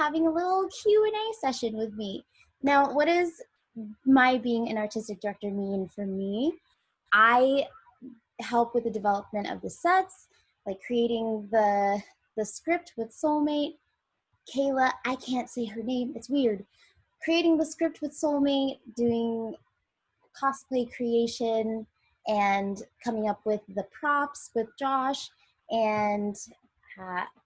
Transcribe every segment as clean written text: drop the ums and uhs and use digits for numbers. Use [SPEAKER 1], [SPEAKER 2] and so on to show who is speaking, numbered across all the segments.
[SPEAKER 1] having a little Q&A session with me. Now, what does my being an artistic director mean for me? I help with the development of the sets, like creating the script with Soulmate. Kayla, I can't say her name, it's weird. Creating the script with Soulmate, doing cosplay creation, and coming up with the props with Josh, and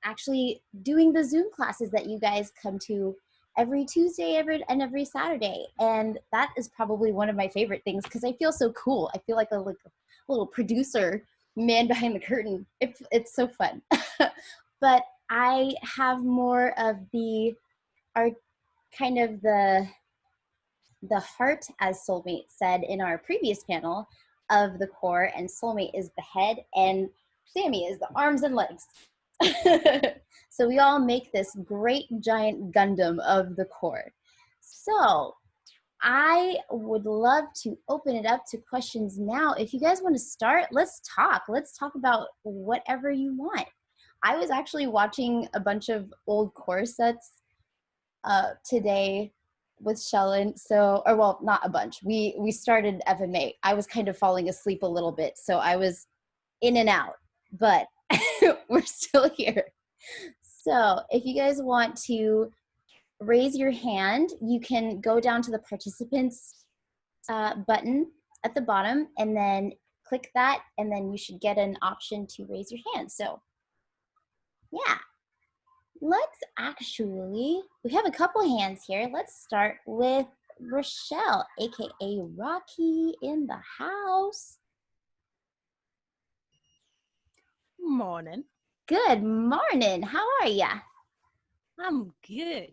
[SPEAKER 1] actually doing the Zoom classes that you guys come to every Tuesday and every Saturday. And that is probably one of my favorite things because I feel so cool. I feel like a little producer, man behind the curtain. It's so fun. But I have more of the art, kind of the heart, as Soulmate said in our previous panel, of the core, and Soulmate is the head, and Sammy is the arms and legs. So we all make this great giant Gundam of the core. So I would love to open it up to questions now. If you guys want to start, let's talk. Let's talk about whatever you want. I was actually watching a bunch of old core sets today with Shellen. So, or well, not a bunch. We started FMA. I was kind of falling asleep a little bit, so I was in and out, but we're still here. So if you guys want to raise your hand, you can go down to the participants button at the bottom and then click that, and then you should get an option to raise your hand. So yeah, let's actually, we have a couple hands here. Let's start with Rochelle, aka Rocky, in the house.
[SPEAKER 2] Morning.
[SPEAKER 1] Good morning. How are ya?
[SPEAKER 2] I'm good.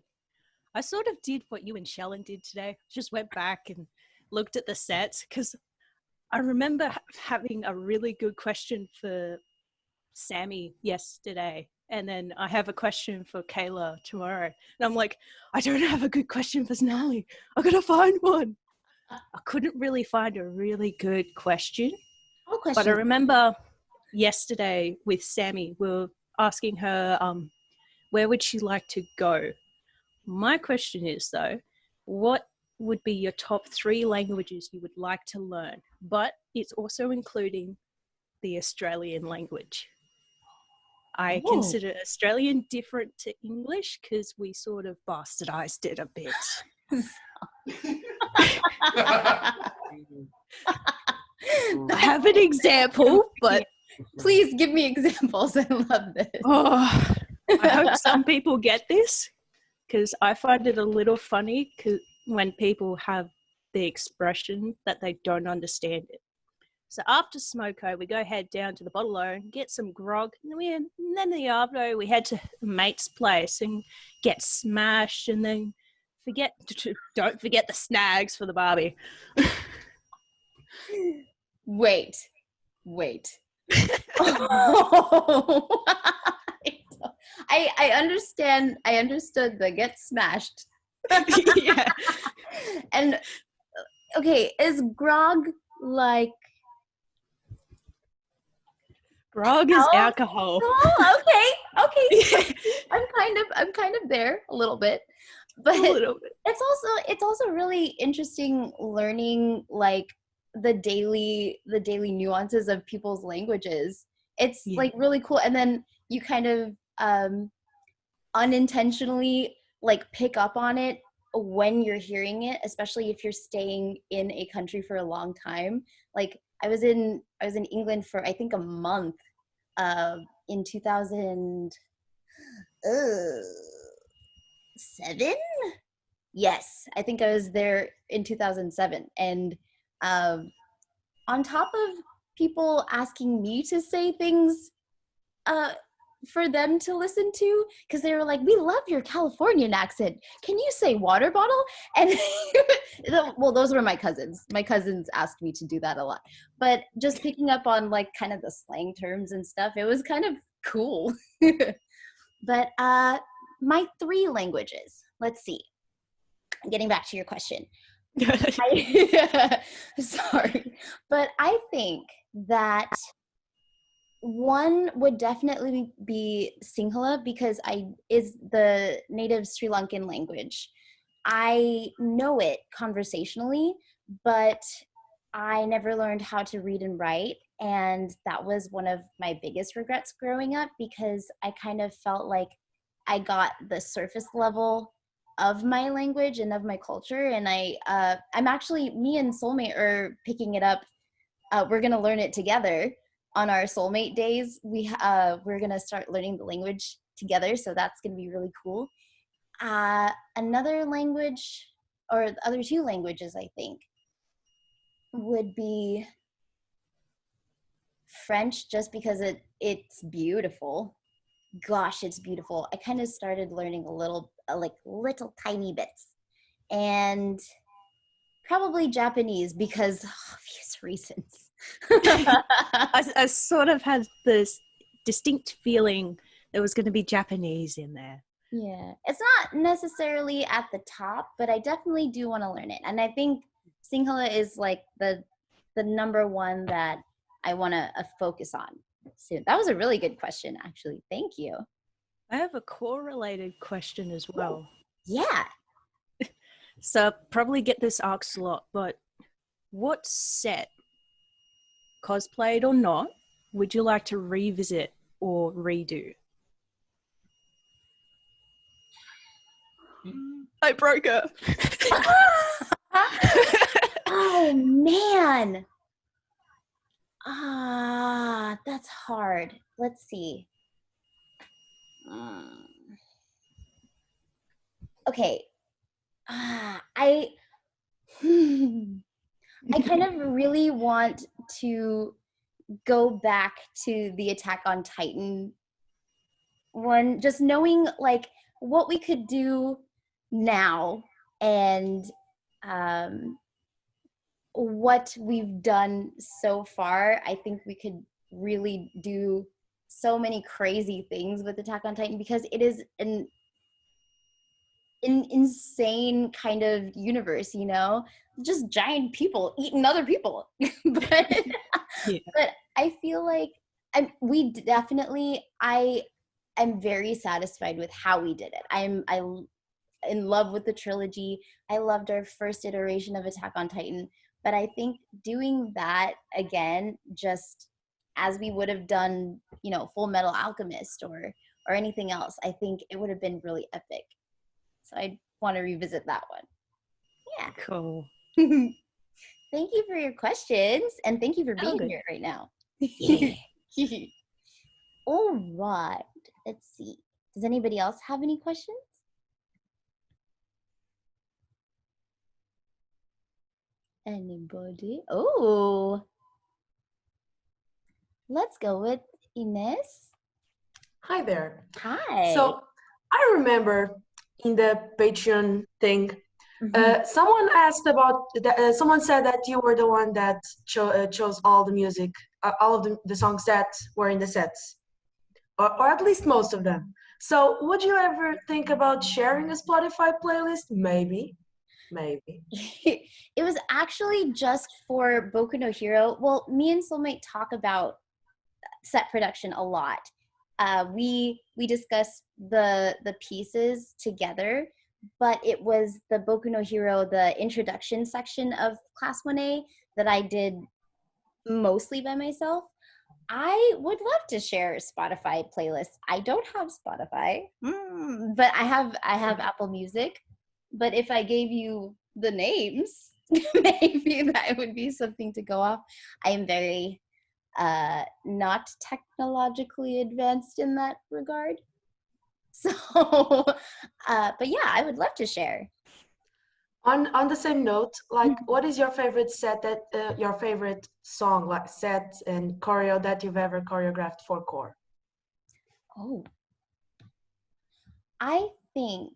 [SPEAKER 2] I sort of did what you and Shellen did today. Just went back and looked at the sets because I remember having a really good question for Sammy yesterday. And then I have a question for Kayla tomorrow. And I'm like, I don't have a good question for Sonali. I gotta find one. I couldn't really find a really good question. But I remember yesterday with Sammy, we were asking her where would she like to go. My question is, though, what would be your top 3 languages you would like to learn? But it's also including the Australian language. I consider Australian different to English because we sort of bastardized it a bit. I have an example, but
[SPEAKER 1] please give me examples. I love this.
[SPEAKER 2] Oh, I hope some people get this because I find it a little funny when people have the expression that they don't understand it. So after Smoko, we go head down to the bottle-o, get some grog, and then the after we head to a mate's place and get smashed, and then don't forget the snags for the Barbie.
[SPEAKER 1] Wait. I understand. I understood the get smashed.
[SPEAKER 2] Yeah.
[SPEAKER 1] And okay, is grog like?
[SPEAKER 2] Grog is alcohol.
[SPEAKER 1] Oh, okay. I'm kind of there a little bit, but it's also really interesting learning like the daily nuances of people's languages. It's like really cool, and then you kind of unintentionally like pick up on it when you're hearing it, especially if you're staying in a country for a long time. Like I was in England for I think a month in 2007. Yes, I think I was there in 2007, and on top of people asking me to say things for them to listen to, because they were like, we love your Californian accent, can you say water bottle? And well, those were my cousins asked me to do that a lot, but just picking up on like kind of the slang terms and stuff, it was kind of cool. But my 3 languages, let's see, getting back to your question. Sorry, but I think that One would definitely be Sinhala because I is the native Sri Lankan language. I know it conversationally, but I never learned how to read and write. And that was one of my biggest regrets growing up because I kind of felt like I got the surface level of my language and of my culture. And I'm actually, me and Soulmate are picking it up. We're going to learn it together on our Soulmate days. We're going to start learning the language together. So that's going to be really cool. Another language, or the other two languages, I think, would be French, just because it's beautiful. Gosh, it's beautiful. I kind of started learning a little, like little tiny bits, and probably Japanese because obvious reasons.
[SPEAKER 2] I sort of had this distinct feeling there was going to be Japanese in there.
[SPEAKER 1] Yeah, it's not necessarily at the top, but I definitely do want to learn it. And I think Sinhala is like the number one that I want to focus on soon. That was a really good question, actually. Thank you.
[SPEAKER 2] I have a correlated question as well.
[SPEAKER 1] Yeah.
[SPEAKER 2] So I'll probably get this asked a lot, but what set, cosplayed or not, would you like to revisit or redo? I broke her.
[SPEAKER 1] Oh, man. That's hard. Let's see. Okay. I kind of really want to go back to the Attack on Titan one, just knowing like what we could do now and what we've done so far. I think we could really do so many crazy things with Attack on Titan because it is an insane kind of universe, you know, just giant people eating other people. but
[SPEAKER 2] Yeah.
[SPEAKER 1] but I feel like I'm very satisfied with how we did it. I'm in love with the trilogy. I loved our first iteration of Attack on Titan, but I think doing that again, just as we would have done, you know, Full Metal Alchemist or anything else, I think it would have been really epic. So I want to revisit that one. Yeah.
[SPEAKER 2] Cool.
[SPEAKER 1] Thank you for your questions, and thank you for being here right now.
[SPEAKER 2] Yeah.
[SPEAKER 1] All right. Let's see. Does anybody else have any questions? Anybody? Oh. Let's go with Ines.
[SPEAKER 3] Hi there.
[SPEAKER 1] Hi.
[SPEAKER 3] So I remember in the Patreon thing, someone asked about, someone said that you were the one that chose all the music, all of the songs that were in the sets, or at least most of them. So would you ever think about sharing a Spotify playlist? Maybe.
[SPEAKER 1] It was actually just for Boku no Hero. Well, me and Soulmate talk about set production a lot. We discuss the pieces together, but it was the Boku no Hero, the introduction section of Class 1A that I did mostly by myself. I would love to share Spotify playlists. I don't have Spotify, but I have Apple Music. But if I gave you the names, maybe that would be something to go off. I am very not technologically advanced in that regard. So, but yeah, I would love to share.
[SPEAKER 3] On the same note, like, what is your favorite set that your favorite song, like set and choreo that you've ever choreographed for core?
[SPEAKER 1] Oh, I think,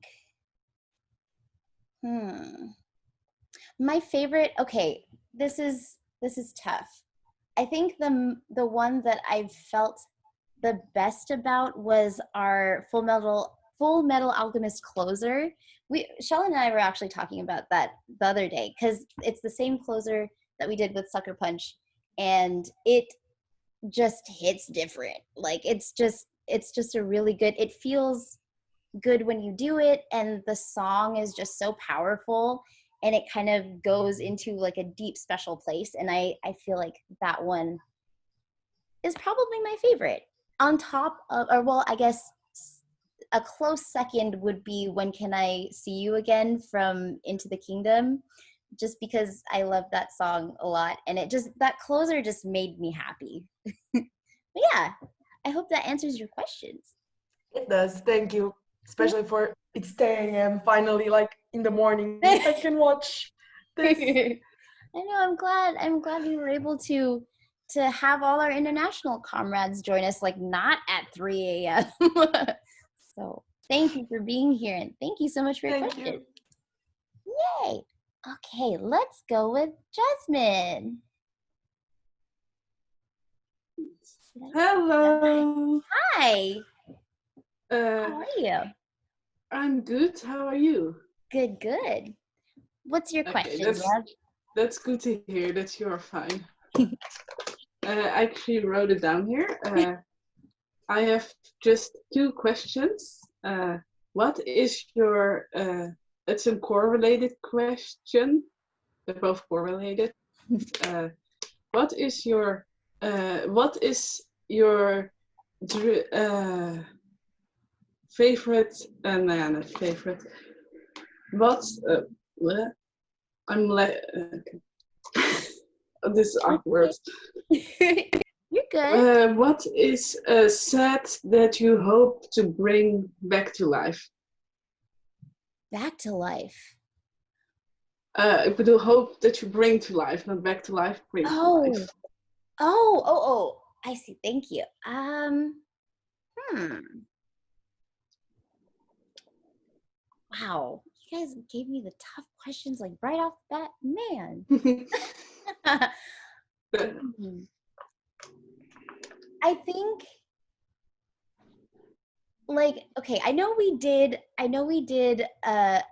[SPEAKER 1] my favorite. Okay, this is tough. I think the one that I felt the best about was our Full Metal Alchemist closer. Shell and I were actually talking about that the other day because it's the same closer that we did with Sucker Punch, and it just hits different. Like it's just a really good, it feels good when you do it, and the song is just so powerful, and it kind of goes into like a deep special place, and I feel like that one is probably my favorite. On top of, or well, I guess a close second would be When Can I See You Again from Into the Kingdom, just because I love that song a lot, and it just, that closer just made me happy. But yeah, I hope that answers your questions.
[SPEAKER 3] It does. Thank you. Especially for it's 10 a.m. finally, like in the morning, I can watch this.
[SPEAKER 1] I know. I'm glad we were able to have all our international comrades join us, like not at 3 a.m. So thank you for being here, and thank you so much for your
[SPEAKER 3] Thank
[SPEAKER 1] question.
[SPEAKER 3] you.
[SPEAKER 1] Yay! Okay, let's go with Jasmine.
[SPEAKER 4] Hello.
[SPEAKER 1] Hi. How are you?
[SPEAKER 4] I'm good. How are you?
[SPEAKER 1] Good, good. What's your question, Jazz?
[SPEAKER 4] That's good to hear that you are fine. I actually wrote it down here. I have just 2 questions. What is your, it's a correlated question. They're both correlated. What is your favorite, not favorite, what's, I'm like, this is awkward.
[SPEAKER 1] You're good.
[SPEAKER 4] What is a set that you hope to bring back to life?
[SPEAKER 1] Back to life.
[SPEAKER 4] Ik bedoel, hope that you bring to life, not back to life, bring to life.
[SPEAKER 1] Oh, I see. Thank you. Wow, you guys gave me the tough questions like right off the bat, man. I think, like, okay, I know we did a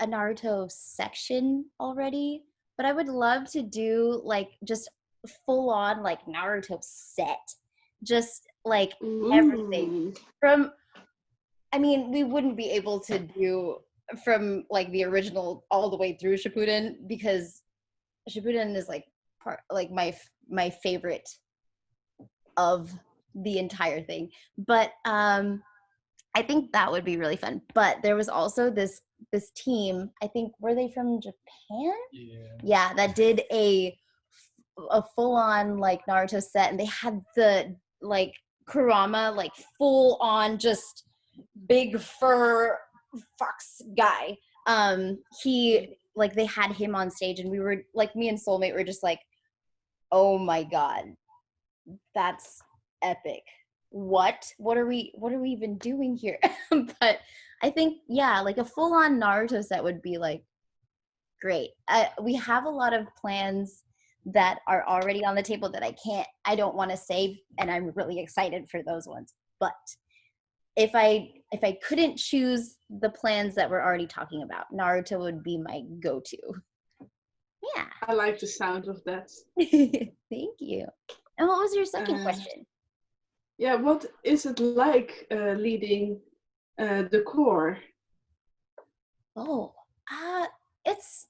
[SPEAKER 1] Naruto section already, but I would love to do like just full on like Naruto set, just like everything from, I mean, we wouldn't be able to do from like the original all the way through Shippuden, because Shippuden is like part, like my favorite of the entire thing. But I think that would be really fun. But there was also this team, I think, were they from Japan? Yeah, that did a full-on like Naruto set, and they had the like Kurama, like full-on just big fur fox guy. He, like, they had him on stage, and we were like, me and Soulmate were just like, oh my god, that's epic. What are we even doing here? But I think, yeah, like a full-on Naruto set would be like great. We have a lot of plans that are already on the table that I don't want to say, and I'm really excited for those ones. But if I couldn't choose the plans that we're already talking about, Naruto would be my go-to. Yeah.
[SPEAKER 4] I like the sound of that.
[SPEAKER 1] Thank you. And what was your second question?
[SPEAKER 4] Yeah, what is it like leading the core?
[SPEAKER 1] Oh, it's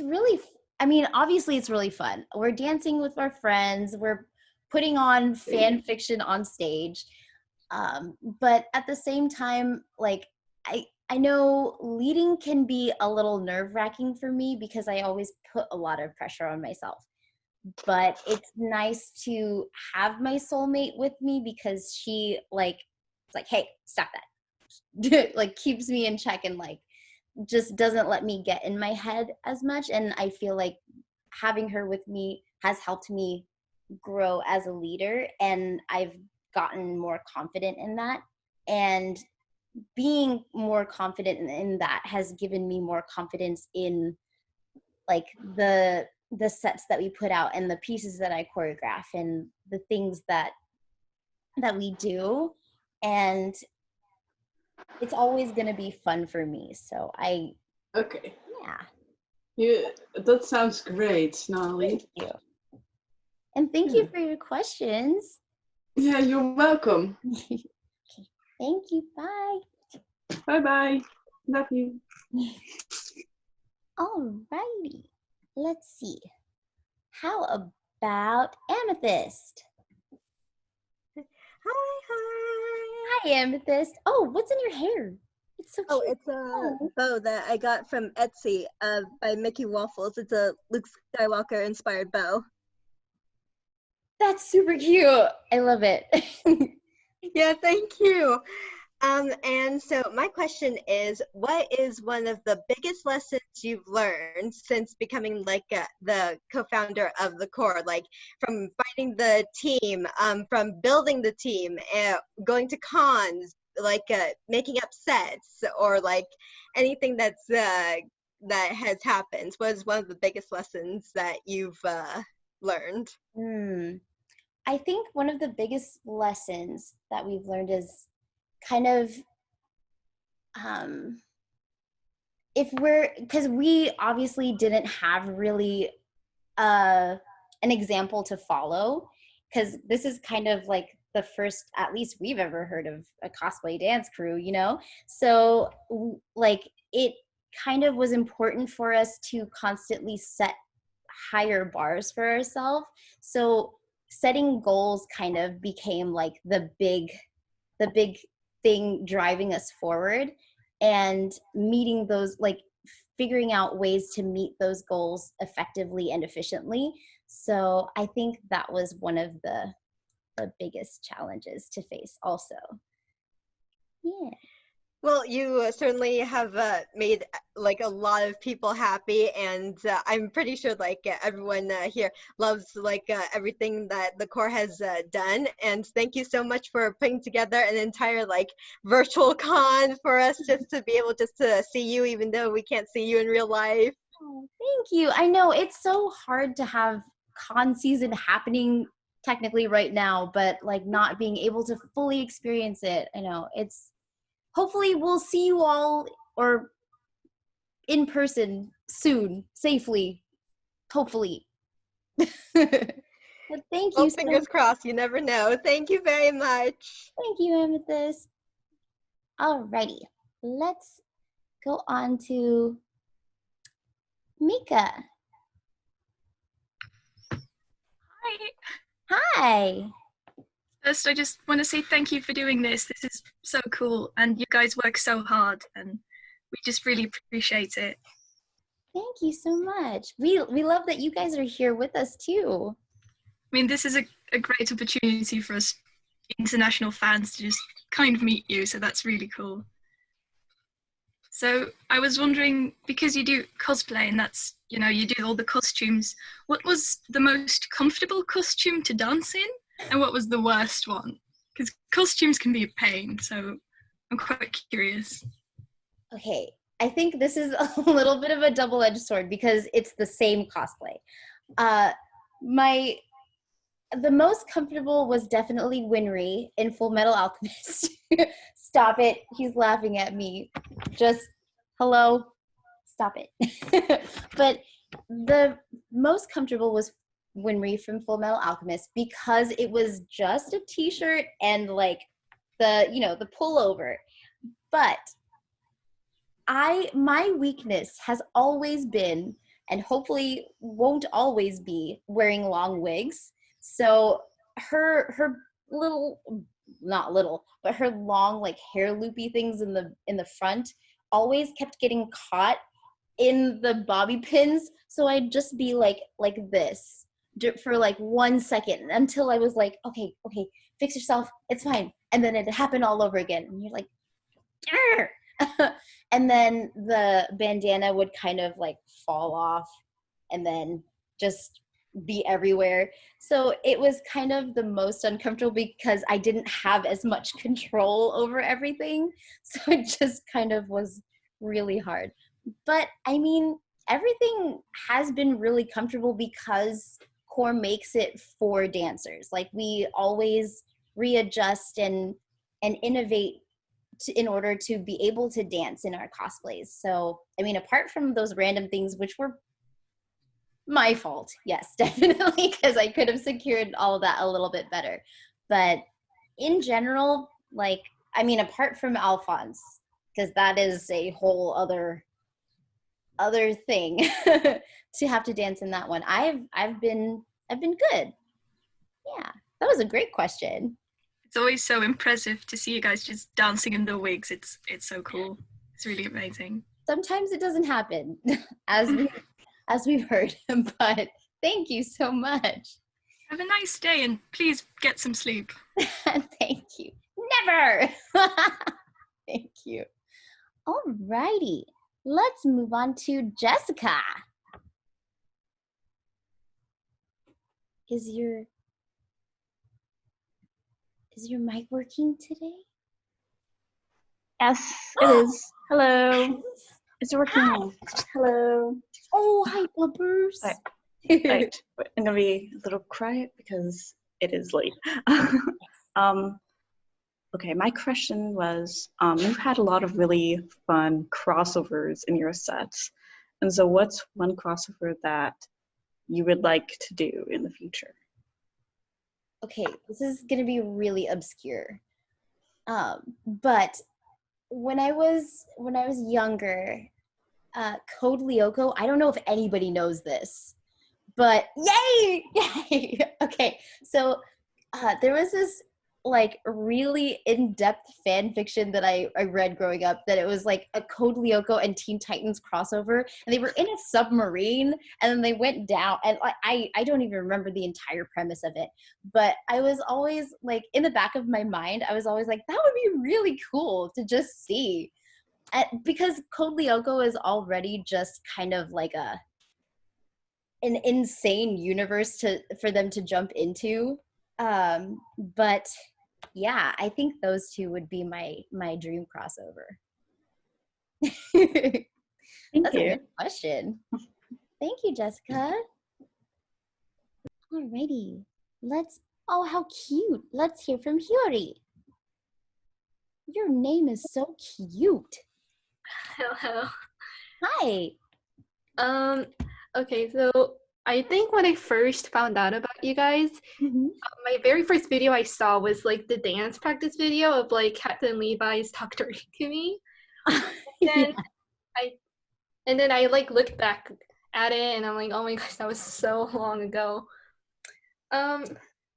[SPEAKER 1] really, I mean, obviously it's really fun. We're dancing with our friends. We're putting on fan fiction on stage. But at the same time, like, I know leading can be a little nerve-wracking for me because I always put a lot of pressure on myself. But it's nice to have my soulmate with me because she, like, it's like, hey, stop that. Like, keeps me in check and, like, just doesn't let me get in my head as much. And I feel like having her with me has helped me grow as a leader, and I've gotten more confident in that. And being more confident in that has given me more confidence in, like, the sets that we put out and the pieces that I choreograph and the things that we do. And it's always going to be fun for me. So
[SPEAKER 4] Okay.
[SPEAKER 1] Yeah.
[SPEAKER 4] That sounds great, Sonali.
[SPEAKER 1] Thank you. And thank you for your questions.
[SPEAKER 4] Yeah, you're welcome.
[SPEAKER 1] Okay, thank you. Bye.
[SPEAKER 4] Bye-bye. Love you.
[SPEAKER 1] Alrighty. Let's see. How about Amethyst?
[SPEAKER 5] Hi.
[SPEAKER 1] Hi, Amethyst. Oh, what's in your hair? It's so
[SPEAKER 5] Oh,
[SPEAKER 1] cute.
[SPEAKER 5] it's a bow that I got from Etsy by Mickey Waffles. It's a Luke Skywalker inspired bow.
[SPEAKER 1] That's super cute. I love it.
[SPEAKER 5] Yeah, thank you. And so my question is, what is one of the biggest lessons you've learned since becoming like the co-founder of the core, like from finding the team, from building the team, going to cons, like making up sets, or like anything that's that has happened? What is one of the biggest lessons that you've learned?
[SPEAKER 1] I think one of the biggest lessons that we've learned is kind of because we obviously didn't have really an example to follow, because this is kind of like the first, at least we've ever heard of, a cosplay dance crew, you know? So like it kind of was important for us to constantly set higher bars for ourselves. So setting goals kind of became like the big thing driving us forward, and meeting those, like figuring out ways to meet those goals effectively and efficiently. So I think that was one of the biggest challenges to face also. Yeah.
[SPEAKER 5] Well, you certainly have made like a lot of people happy, and I'm pretty sure like everyone here loves like everything that the core has done. And thank you so much for putting together an entire like virtual con for us just to be able just to see you, even though we can't see you in real life.
[SPEAKER 1] Oh, thank you. I know it's so hard to have con season happening technically right now, but like not being able to fully experience it. I know it's, hopefully we'll see you all or in person soon, safely, hopefully. But thank
[SPEAKER 5] Well,
[SPEAKER 1] you so
[SPEAKER 5] fingers
[SPEAKER 1] much.
[SPEAKER 5] crossed. You never know. Thank you very much.
[SPEAKER 1] Thank you, Amethyst. Alrighty, let's go on to Mika.
[SPEAKER 6] Hi.
[SPEAKER 1] Hi.
[SPEAKER 6] First, I just want to say thank you for doing this. This is so cool, and you guys work so hard, and we just really appreciate it.
[SPEAKER 1] Thank you so much. We love that you guys are here with us too.
[SPEAKER 6] I mean, this is a great opportunity for us international fans to just kind of meet you, so that's really cool. So I was wondering, because you do cosplay and that's, you know, you do all the costumes, what was the most comfortable costume to dance in? And what was the worst one? Because costumes can be a pain, so I'm quite curious.
[SPEAKER 1] Okay, I think this is a little bit of a double-edged sword because it's the same cosplay. The most comfortable was definitely Winry in Full Metal Alchemist. Stop it, he's laughing at me. Just, hello, stop it. But the most comfortable was Winry from Full Metal Alchemist because it was just a t-shirt and like the pullover. But my weakness has always been, and hopefully won't always be, wearing long wigs. So her little, not little, but her long like hair loopy things in the front always kept getting caught in the bobby pins. So I'd just be like this for like 1 second until I was like, okay, fix yourself, it's fine. And then it happened all over again. And you're like, and then the bandana would kind of like fall off and then just be everywhere. So it was kind of the most uncomfortable because I didn't have as much control over everything. So it just kind of was really hard. But I mean, everything has been really comfortable because Core makes it for dancers. Like we always readjust and innovate in order to be able to dance in our cosplays. So, I mean, apart from those random things, which were my fault, yes, definitely, because I could have secured all of that a little bit better. But in general, like, I mean, apart from Alphonse, because that is a whole other thing to have to dance in that one. I've been good. Yeah, that was a great question.
[SPEAKER 6] It's always so impressive to see you guys just dancing in the wigs. It's so cool. It's really amazing.
[SPEAKER 1] Sometimes it doesn't happen, as we've heard, but thank you so much.
[SPEAKER 6] Have a nice day and please get some sleep.
[SPEAKER 1] Thank you. Never. Thank you. Alrighty, let's move on to Jessica. Is your mic working today?
[SPEAKER 7] Yes, it is. Hello. It's working.
[SPEAKER 1] Hi.
[SPEAKER 7] Hello.
[SPEAKER 1] Oh, hi, Bumpers.
[SPEAKER 7] Right. I'm gonna be a little quiet because it is late. Okay, my question was, you've had a lot of really fun crossovers in your sets. And so what's one crossover that you would like to do in the future?
[SPEAKER 1] Okay, this is gonna be really obscure. But when I was younger, Code Lyoko, I don't know if anybody knows this, but yay! Okay, so there was this like really in-depth fan fiction that I read growing up, that it was like a Code Lyoko and Teen Titans crossover, and they were in a submarine and then they went down, and I don't even remember the entire premise of it, but I was always like, in the back of my mind, I was always like, that would be really cool to just see. Because Code Lyoko is already just kind of like an insane universe for them to jump into. But yeah, I think those two would be my dream crossover. That's a good question. Thank you, Jessica. Alrighty, oh, how cute. Let's hear from Hiyori. Your name is so cute.
[SPEAKER 8] Hello.
[SPEAKER 1] Hi.
[SPEAKER 8] Okay, so I think when I first found out about you guys, my very first video I saw was like the dance practice video of like Captain Levi's Talk Dirty to Me. And then I like looked back at it and I'm like, oh my gosh, that was so long ago.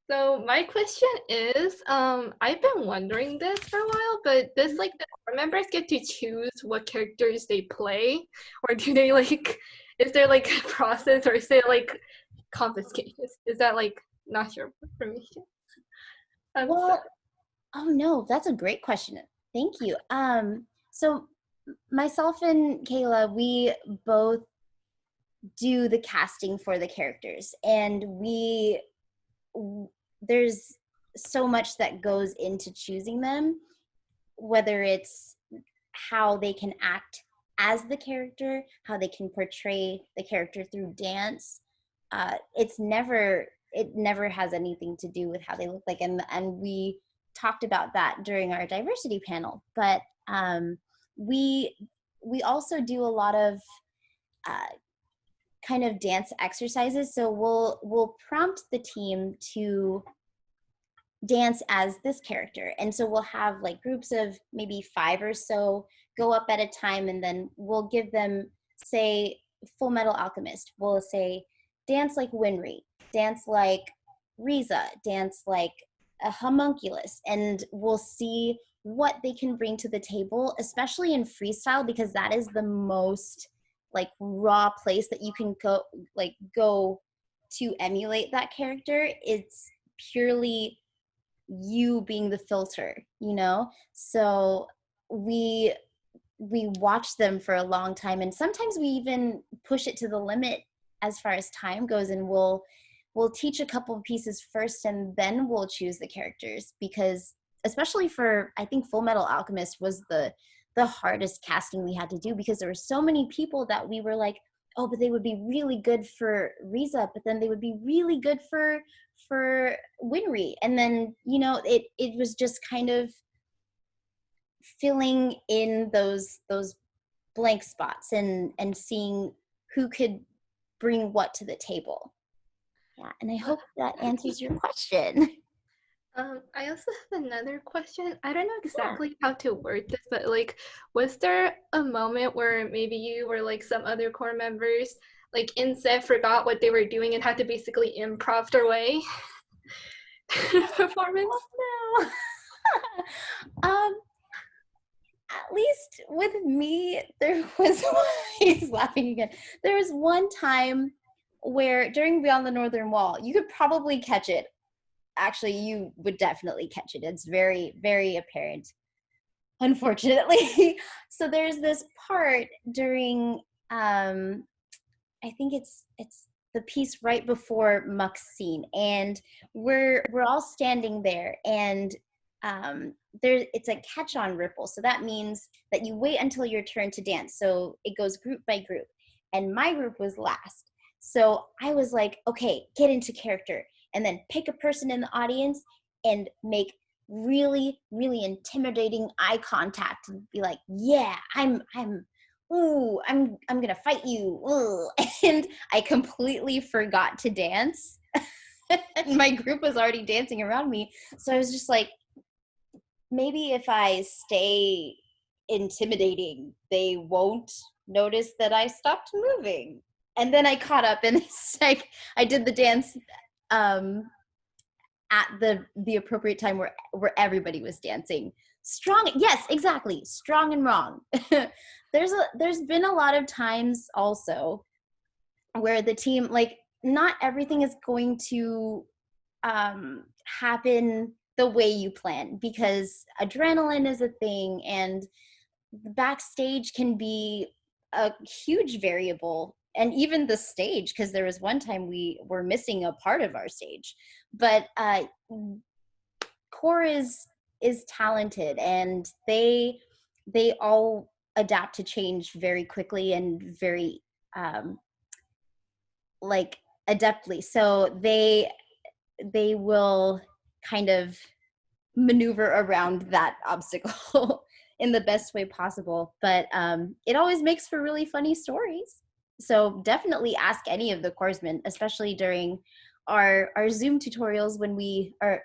[SPEAKER 8] So my question is, I've been wondering this for a while, but does like the core members get to choose what characters they play, or do they like, is there like a process, or is it like confiscated? Is that like not your information?
[SPEAKER 1] Well, oh no, that's a great question. Thank you. So myself and Kayla, we both do the casting for the characters, and there's so much that goes into choosing them, whether it's how they can act as the character, how they can portray the character through dance. It never has anything to do with how they look like, and we talked about that during our diversity panel. But we also do a lot of kind of dance exercises. So we'll prompt the team to dance as this character, and so we'll have like groups of maybe 5 or so go up at a time, and then we'll give them, say, Full Metal Alchemist, we'll say dance like Winry, dance like Riza, dance like a homunculus, and we'll see what they can bring to the table, especially in freestyle, because that is the most like raw place that you can go to emulate that character. It's purely you being the filter, so we watch them for a long time, and sometimes we even push it to the limit as far as time goes, and we'll teach a couple of pieces first and then we'll choose the characters, because especially for, I think Full Metal Alchemist was the hardest casting we had to do, because there were so many people that we were like, oh, but they would be really good for Riza, but then they would be really good for Winry, and then it was just kind of filling in those blank spots and seeing who could bring what to the table. Yeah, and I hope that answers your question.
[SPEAKER 8] I also have another question. I don't know exactly how to word this, but like, was there a moment where maybe you or like some other core members, like in set, forgot what they were doing and had to basically improv their way to the performance?
[SPEAKER 1] Oh, no. At least with me, there was he's laughing again. There was one time where during Beyond the Northern Wall, you could probably catch it. Actually, you would definitely catch it. It's very, very apparent, unfortunately. So there's this part during I think it's the piece right before Muck's scene, and we're all standing there, and it's a catch-on ripple. So that means that you wait until your turn to dance. So it goes group by group, and my group was last. So I was like, okay, get into character, and then pick a person in the audience and make really, really intimidating eye contact and be like, yeah, I'm gonna fight you. Ooh. And I completely forgot to dance. And my group was already dancing around me. So I was just like, maybe if I stay intimidating, they won't notice that I stopped moving. And then I caught up, and it's like I did the dance at the appropriate time where everybody was dancing. Strong, yes, exactly. Strong and wrong. There's been a lot of times also where the team, like, not everything is going to happen the way you plan, because adrenaline is a thing, and backstage can be a huge variable, and even the stage, because there was one time we were missing a part of our stage. But core is talented, and they all adapt to change very quickly and very like adeptly. So they will kind of maneuver around that obstacle in the best way possible. But it always makes for really funny stories. So definitely ask any of the corpsmen, especially during our Zoom tutorials when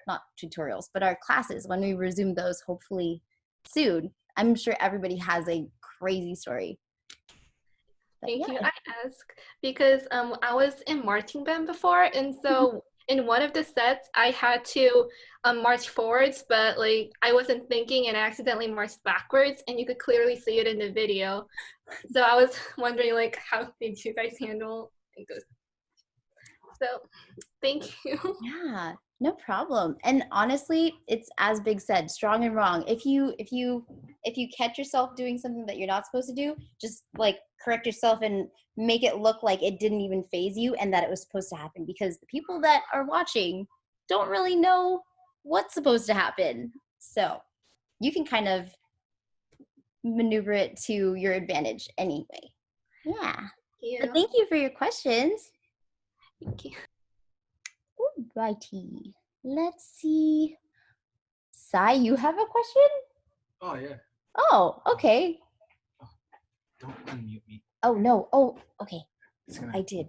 [SPEAKER 1] not tutorials, but our classes when we resume those hopefully soon. I'm sure everybody has a crazy story.
[SPEAKER 8] Thank you. I ask because I was in marching band before, and so in one of the sets I had to march forwards, but like I wasn't thinking and I accidentally marched backwards, and you could clearly see it in the video. So I was wondering, like, how did you guys handle those? So thank you.
[SPEAKER 1] Yeah, no problem. And honestly, it's as Big said, strong and wrong. If you catch yourself doing something that you're not supposed to do, just like correct yourself and make it look like it didn't even phase you and that it was supposed to happen, because the people that are watching don't really know what's supposed to happen. So you can kind of maneuver it to your advantage anyway. Yeah. But thank you for your questions.
[SPEAKER 8] Thank you.
[SPEAKER 1] Alrighty. Let's see. Sai, you have a question?
[SPEAKER 9] Oh, yeah.
[SPEAKER 1] Oh, okay.
[SPEAKER 9] Oh, don't unmute me.
[SPEAKER 1] Oh, no. Oh, okay. I did.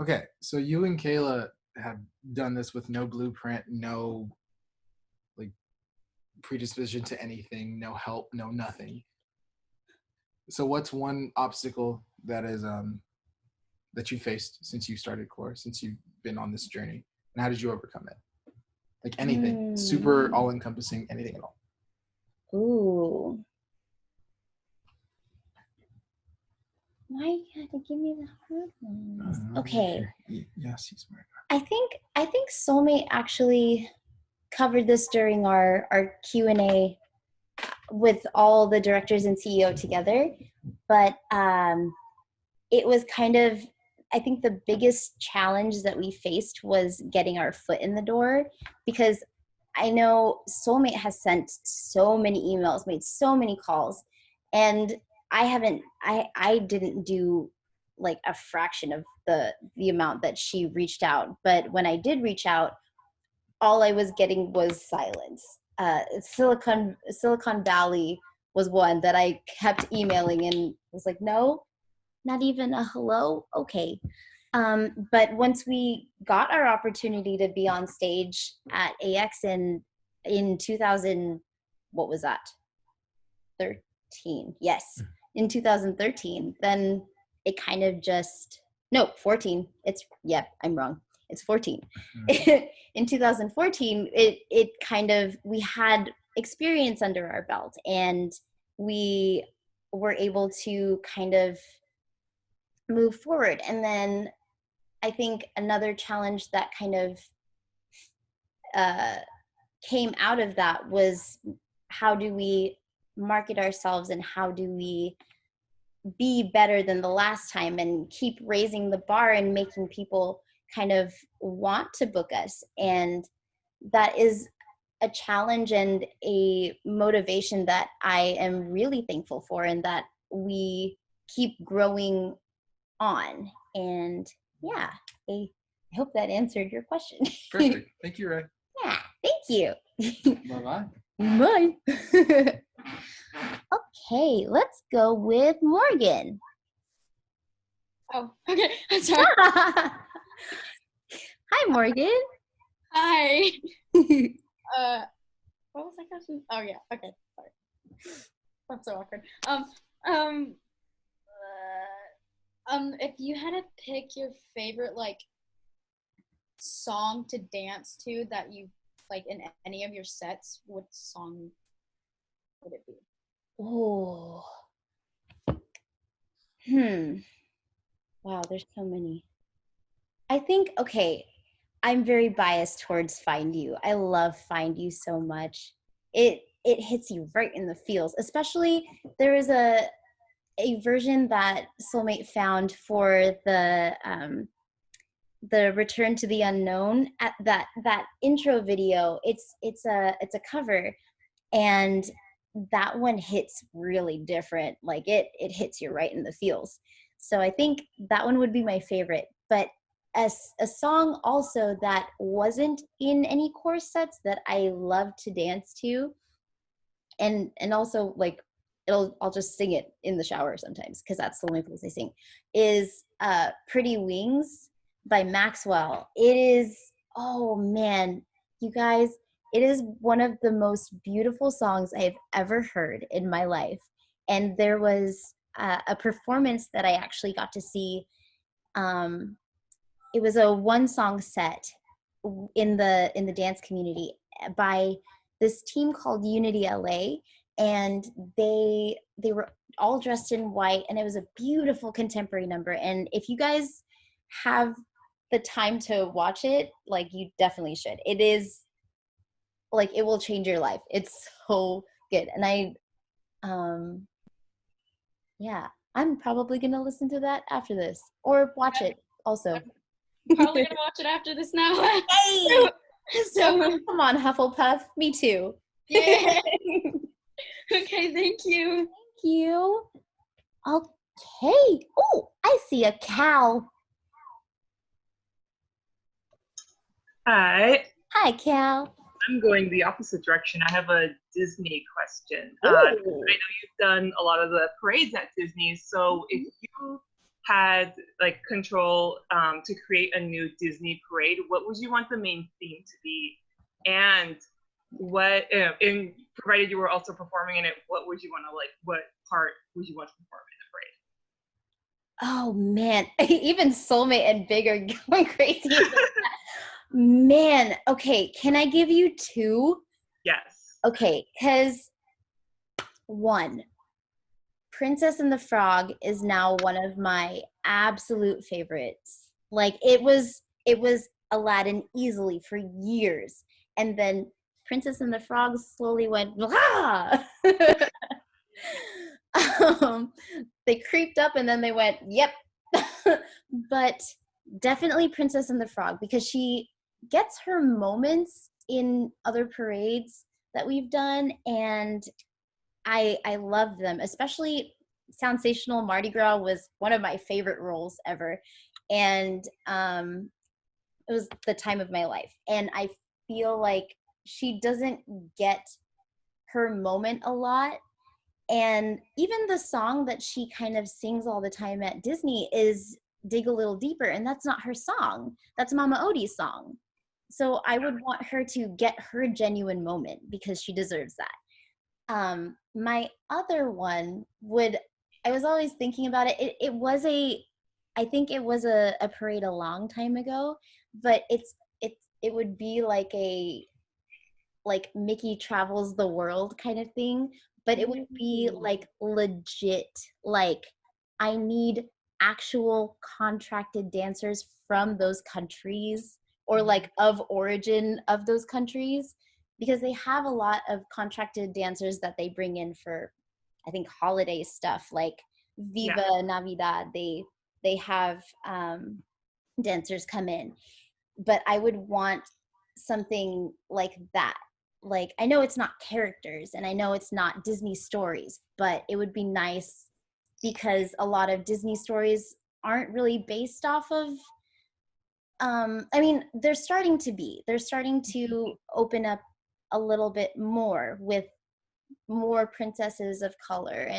[SPEAKER 9] Okay, so you and Kayla have done this with no blueprint, no like predisposition to anything, no help, no nothing. So what's one obstacle that is that you faced since you started core, since you've been on this journey, and how did you overcome it? Like anything, super all-encompassing, anything at all.
[SPEAKER 1] Ooh. Why you had to give me the hard ones? Okay.
[SPEAKER 9] Yes, he's smart.
[SPEAKER 1] I think Soulmate actually covered this during our Q&A with all the directors and CEO together, but it was kind of, I think the biggest challenge that we faced was getting our foot in the door, because I know Soulmate has sent so many emails, made so many calls, and I didn't do like a fraction of the amount that she reached out. But when I did reach out, all I was getting was silence. Silicon Valley was one that I kept emailing and was like, no, not even a hello. Okay. But once we got our opportunity to be on stage at AX and in 2000, what was that? 13. Yes. In 2013, then it kind of just, no, 14. I'm wrong. It's 14. In 2014, it kind of, we had experience under our belt, and we were able to kind of move forward. And then I think another challenge that kind of came out of that was, how do we market ourselves, and how do we be better than the last time, and keep raising the bar and making people kind of want to book us. And that is a challenge and a motivation that I am really thankful for, and that we keep growing on. And yeah, I hope that answered your question.
[SPEAKER 9] Perfect. Thank you, Ray.
[SPEAKER 1] Yeah, thank you.
[SPEAKER 9] Bye-bye.
[SPEAKER 1] Bye. Okay, let's go with Morgan.
[SPEAKER 10] Oh, okay. I'm sorry.
[SPEAKER 1] Hi, Morgan.
[SPEAKER 10] Hi. What was that question? Oh yeah. Okay. Sorry. That's so awkward. If you had to pick your favorite like song to dance to that you like in any of your sets, what song would it be?
[SPEAKER 1] Oh. Wow, there's so many. I think, okay, I'm very biased towards Find You. I love Find You so much. It hits you right in the feels. Especially, there is a version that Soulmate found for the Return to the Unknown. At that intro video, it's a cover, and that one hits really different. Like it hits you right in the feels. So I think that one would be my favorite. But as a song also that wasn't in any course sets that I love to dance to, and also like I'll just sing it in the shower sometimes, because that's the only place I sing, is Pretty Wings by Maxwell. It is, oh man, you guys, it is one of the most beautiful songs I've ever heard in my life. And there was a performance that I actually got to see. It was a one-song set in the dance community by this team called Unity LA, and they were all dressed in white, and it was a beautiful contemporary number. And if you guys have the time to watch it, like, you definitely should. It is like, it will change your life. It's so good. And yeah, I'm probably gonna listen to that after this, or watch it also.
[SPEAKER 10] Probably gonna watch it after this now.
[SPEAKER 1] Hey!
[SPEAKER 10] So
[SPEAKER 1] Come on, Hufflepuff. Me too.
[SPEAKER 10] yeah. Okay, thank you.
[SPEAKER 1] Thank you. Okay. Oh, I see a cow.
[SPEAKER 11] Hi.
[SPEAKER 1] Hi, Cal.
[SPEAKER 11] I'm going the opposite direction. I have a Disney question.
[SPEAKER 1] Ooh.
[SPEAKER 11] I know you've done a lot of the parades at Disney, so if you had like control to create a new Disney parade, what would you want the main theme to be? And what, and provided you were also performing in it, what would you want to like, what part would you want to perform in the parade?
[SPEAKER 1] Oh man, even Soulmate and Big are going crazy. Man, okay, can I give you two?
[SPEAKER 11] Yes.
[SPEAKER 1] Okay, because one, Princess and the Frog is now one of my absolute favorites. Like, it was Aladdin easily for years, and then Princess and the Frog slowly went blah. They creeped up and then they went yep. But definitely Princess and the Frog, because she gets her moments in other parades that we've done, and I love them. Especially Sensational Mardi Gras was one of my favorite roles ever, and it was the time of my life. And I feel like she doesn't get her moment a lot. And even the song that she kind of sings all the time at Disney is Dig a Little Deeper, and that's not her song. That's Mama Odie's song. so I would want her to get her genuine moment because she deserves that. My other one would, I was always thinking about it. I think it was a parade a long time ago, but it would be like Mickey travels the world kind of thing, but it would be like legit, like I need actual contracted dancers from those countries or like of origin of those countries, because they have a lot of contracted dancers that they bring in for, I think, holiday stuff like Viva Navidad. They have dancers come in, but I would want something like that. Like, I know it's not characters and I know it's not Disney stories, but it would be nice because a lot of Disney stories aren't really based off of I mean, they're starting to open up a little bit more with more princesses of color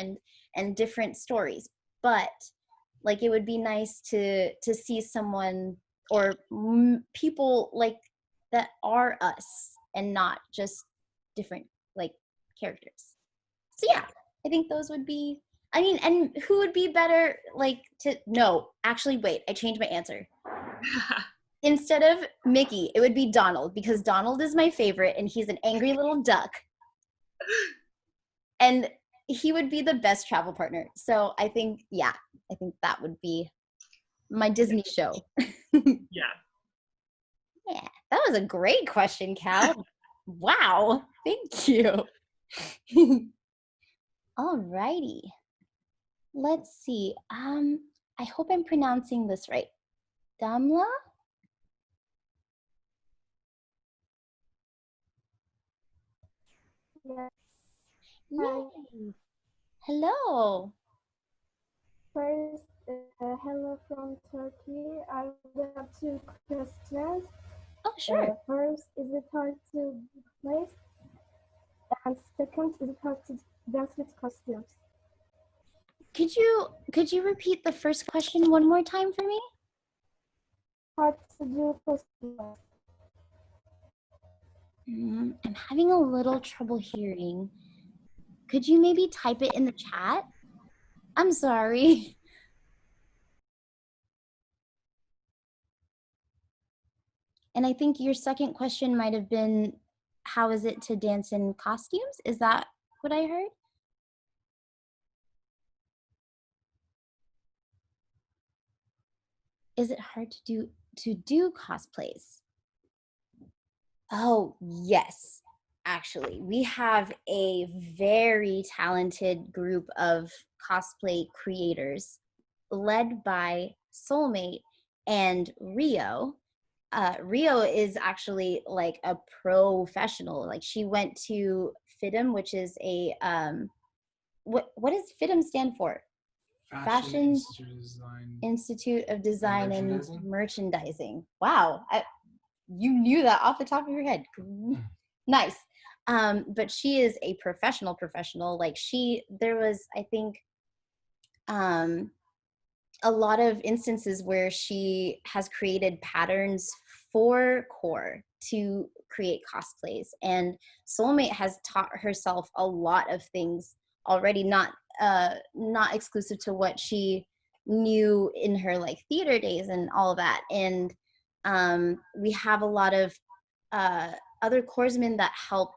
[SPEAKER 1] and different stories, but like it would be nice to see someone or people like that are us and not just different like characters. So yeah, I think those would be, I mean, and who would be better like to, no, actually wait, I changed my answer. Instead of Mickey, it would be Donald, because Donald is my favorite and he's an angry little duck. And he would be the best travel partner. So I think, yeah, I think that would be my Disney show.
[SPEAKER 11] Yeah.
[SPEAKER 1] Yeah, that was a great question, Cal. Wow, thank you. Alrighty. Let's see. I hope I'm pronouncing this right. Damla?
[SPEAKER 12] Yes.
[SPEAKER 1] Yay. Hello.
[SPEAKER 12] First, hello from Turkey. I will have two questions.
[SPEAKER 1] Oh, sure.
[SPEAKER 12] First, is it hard to place? And second, is it hard to dance with costumes?
[SPEAKER 1] Could you repeat the first question one more time for me?
[SPEAKER 12] Hard to do costumes.
[SPEAKER 1] I'm having a little trouble hearing. Could you maybe type it in the chat? I'm sorry. And I think your second question might have been, how is it to dance in costumes? Is that what I heard? Is it hard to do cosplays? Oh, yes. Actually, we have a very talented group of cosplay creators led by Soulmate and Rio. Rio is actually like a professional. Like she went to FIDM, which is a what does FIDM stand for? Fashion Institute of Design and Merchandising. Wow, you knew that off the top of your head. Nice. But she is a professional. Like there was, I think, a lot of instances where she has created patterns for core to create cosplays, and Soulmate has taught herself a lot of things already, not exclusive to what she knew in her like theater days and all of that. And we have a lot of other corpsmen that help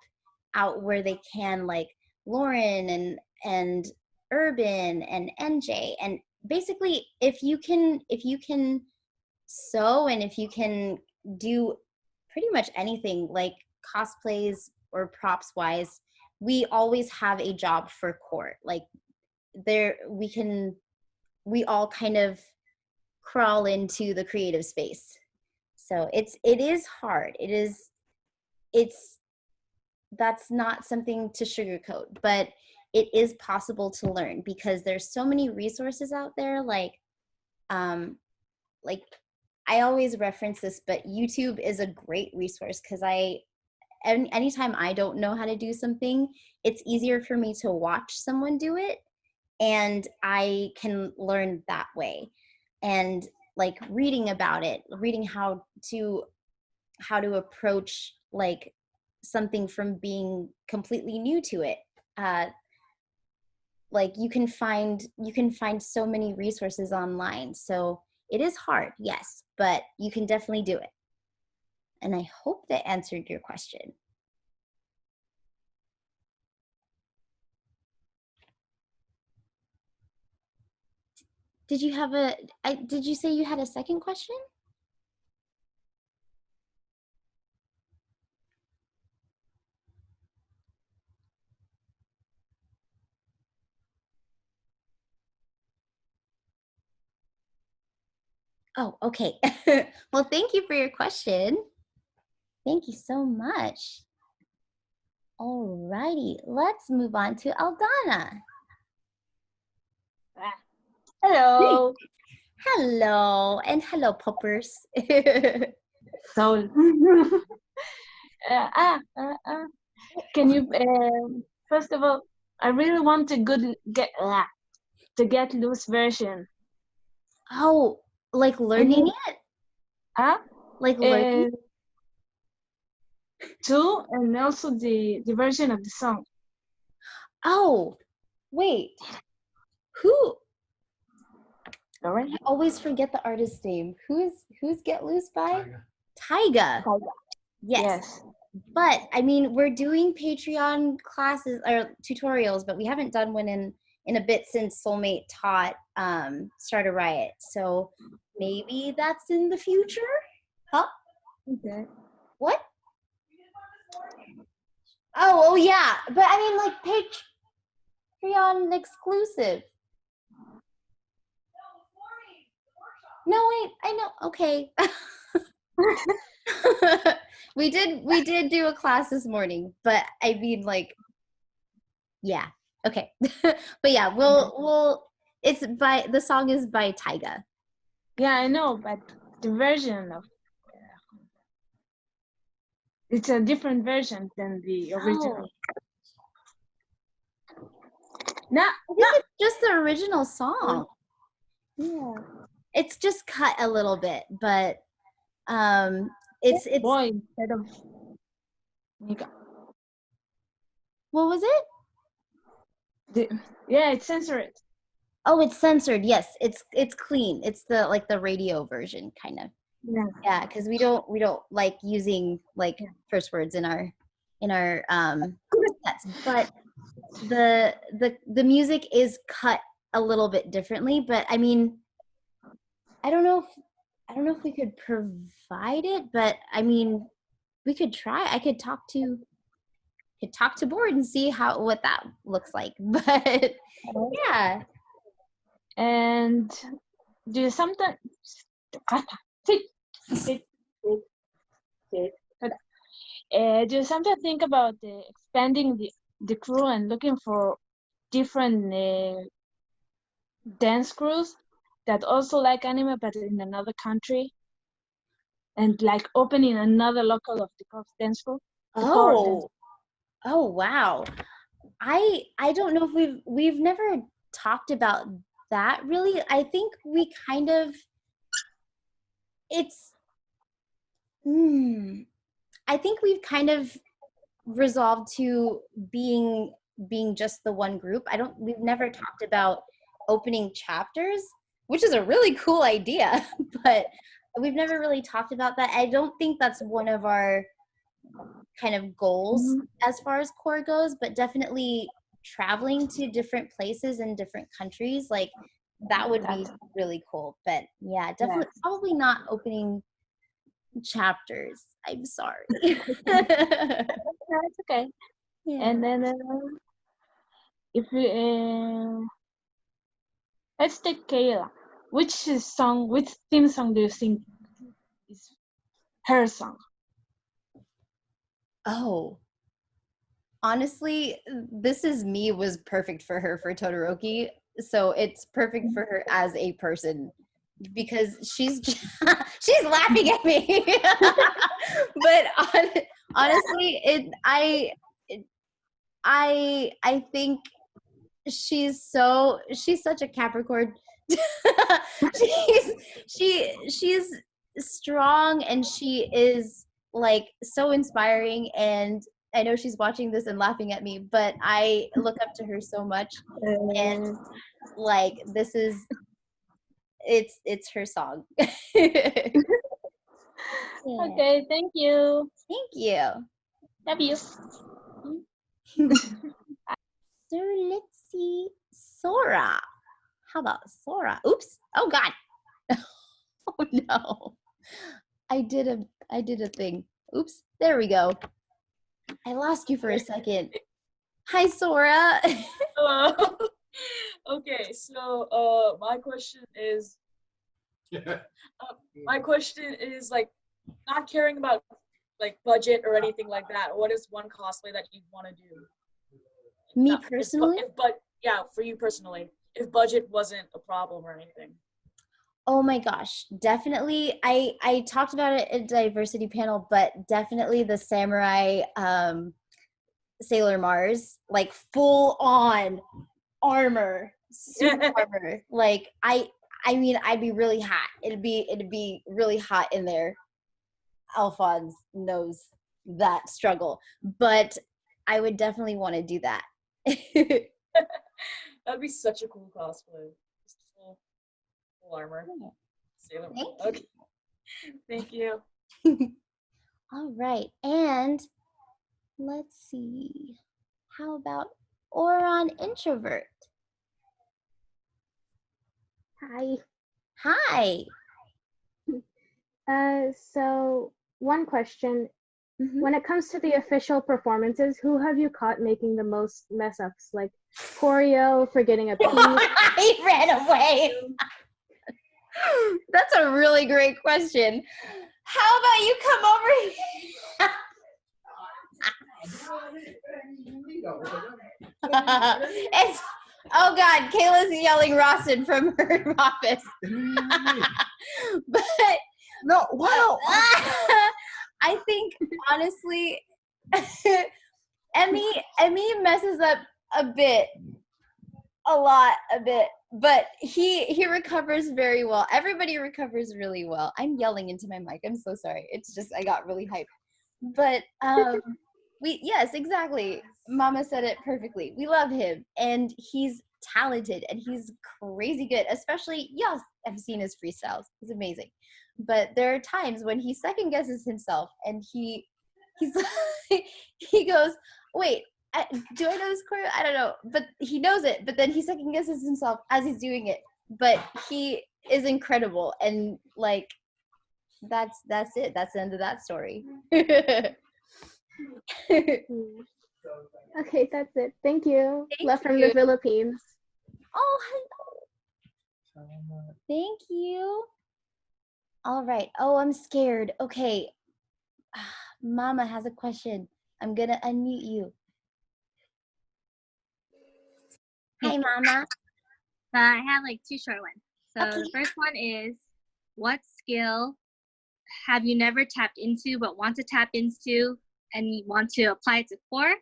[SPEAKER 1] out where they can, like Lauren and Urban and NJ. And basically, if you can sew and if you can do pretty much anything like cosplays or props wise, we always have a job for court. Like we all kind of crawl into the creative space. So it is hard. That's not something to sugarcoat, but it is possible to learn because there's so many resources out there. Like I always reference this, but YouTube is a great resource because anytime I don't know how to do something, it's easier for me to watch someone do it and I can learn that way. And like reading about it, reading how to approach like something from being completely new to it. Like you can find so many resources online. So it is hard, yes, but you can definitely do it. And I hope that answered your question. Did you have did you say you had a second question? Oh, okay. Well, thank you for your question. Thank you so much. Alrighty, let's move on to Aldana.
[SPEAKER 13] Hello.
[SPEAKER 1] Hello, and hello, poppers.
[SPEAKER 13] So, can you, first of all, I really want to get loose version.
[SPEAKER 1] Oh, like learning it? Like learning?
[SPEAKER 13] Too, and also the version of the song.
[SPEAKER 1] Oh, wait. Who?
[SPEAKER 13] All right.
[SPEAKER 1] I always forget the artist's name. Who's Get Loose by? Taiga. Yes. But I mean, we're doing Patreon classes or tutorials, but we haven't done one in a bit since Soulmate taught Start a Riot. So maybe that's in the future? Huh?
[SPEAKER 13] Okay.
[SPEAKER 1] What? Oh yeah. But I mean, like Patreon exclusive. No, wait, I know. Okay. we did do a class this morning, but I mean, like, yeah. Okay. But yeah, the song is by Taiga.
[SPEAKER 13] Yeah, I know, but the version of it's a different version than the original. No,
[SPEAKER 1] I think it's just the original song.
[SPEAKER 13] Yeah.
[SPEAKER 1] It's just cut a little bit, but it's
[SPEAKER 13] boy instead of Mika.
[SPEAKER 1] What was it?
[SPEAKER 13] Yeah, it's censored.
[SPEAKER 1] Oh, it's censored. Yes, it's clean. It's the radio version kind of. Yeah, because we don't like using like curse words in our sets, but the music is cut a little bit differently. But I mean, I don't know if we could provide it, but I mean, we could try. I could talk to Board and see what that looks like. But yeah.
[SPEAKER 13] And do you sometimes do you sometimes think about expanding the crew and looking for different dance crews that also like anime but in another country, and like opening another local of the corpse dance crew?
[SPEAKER 1] Oh wow. I don't know if we've never talked about that really. I think we kind of I think we've kind of resolved to being just the one group. We've never talked about opening chapters, which is a really cool idea, but we've never really talked about that. I don't think that's one of our kind of goals as far as core goes, but definitely traveling to different places in different countries, like that would be really cool. But yeah, definitely probably not opening chapters. I'm sorry.
[SPEAKER 13] That's okay. Yeah. And then if we let's take Kayla. Which theme song do you think is her song?
[SPEAKER 1] Oh, honestly, This Is Me was perfect for her for Todoroki. So it's perfect for her as a person because she's laughing at me. But honestly, I think she's such a Capricorn. she's strong, and she is like so inspiring, and I know she's watching this and laughing at me, but I look up to her so much, and like this is it's her song. Yeah.
[SPEAKER 13] Okay, thank you.
[SPEAKER 1] Thank you.
[SPEAKER 13] Love you.
[SPEAKER 1] So let's see, Sora. How about Sora? Oops. Oh God. Oh no. I did a thing. Oops. There we go. I lost you for a second. Hi, Sora.
[SPEAKER 14] Hello. Okay, so my question is like not caring about like budget or anything like that. What is one cosplay that you want to do?
[SPEAKER 1] Me personally?
[SPEAKER 14] Yeah, for you personally. If budget wasn't a problem or anything.
[SPEAKER 1] Oh my gosh, definitely. I talked about it in a diversity panel, but definitely the samurai Sailor Mars, like full on armor, super armor. Like I mean, I'd be really hot. It'd be really hot in there. Alphonse knows that struggle, but I would definitely want to do that.
[SPEAKER 14] That'd be such a cool cosplay. Just full armor. Sailor Moon. Okay. Thank you.
[SPEAKER 1] All right, and let's see. How about Oron Introvert?
[SPEAKER 15] Hi.
[SPEAKER 1] Hi.
[SPEAKER 15] So one question. When it comes to the official performances, who have you caught making the most mess ups? Like choreo, forgetting a piece?
[SPEAKER 1] He ran away. That's a really great question. How about you come over here? Oh God, Kayla's yelling Rawson from her office. But
[SPEAKER 9] no, wow.
[SPEAKER 1] I think honestly, Emmy messes up a bit, but he recovers very well. Everybody recovers really well. I'm yelling into my mic. I'm so sorry. It's just I got really hyped. But yes, exactly. Mama said it perfectly. We love him, and he's talented, and he's crazy good. Especially, yes, I've seen his freestyles. He's amazing. But there are times when he second guesses himself, and he's he goes, "Wait, do I know this choreo? I don't know." But he knows it. But then he second guesses himself as he's doing it. But he is incredible, and like that's it. That's the end of that story.
[SPEAKER 15] Okay, that's it. Thank you. Love from
[SPEAKER 1] you.
[SPEAKER 15] the Philippines.
[SPEAKER 1] Oh, hello. Thank you. All right. Oh, I'm scared. Okay. Mama has a question. I'm going to unmute you. Hi, Mama.
[SPEAKER 16] I have like two short ones. So
[SPEAKER 1] Okay.
[SPEAKER 16] the first one is, what skill have you never tapped into but want to tap into and you want to apply it to core?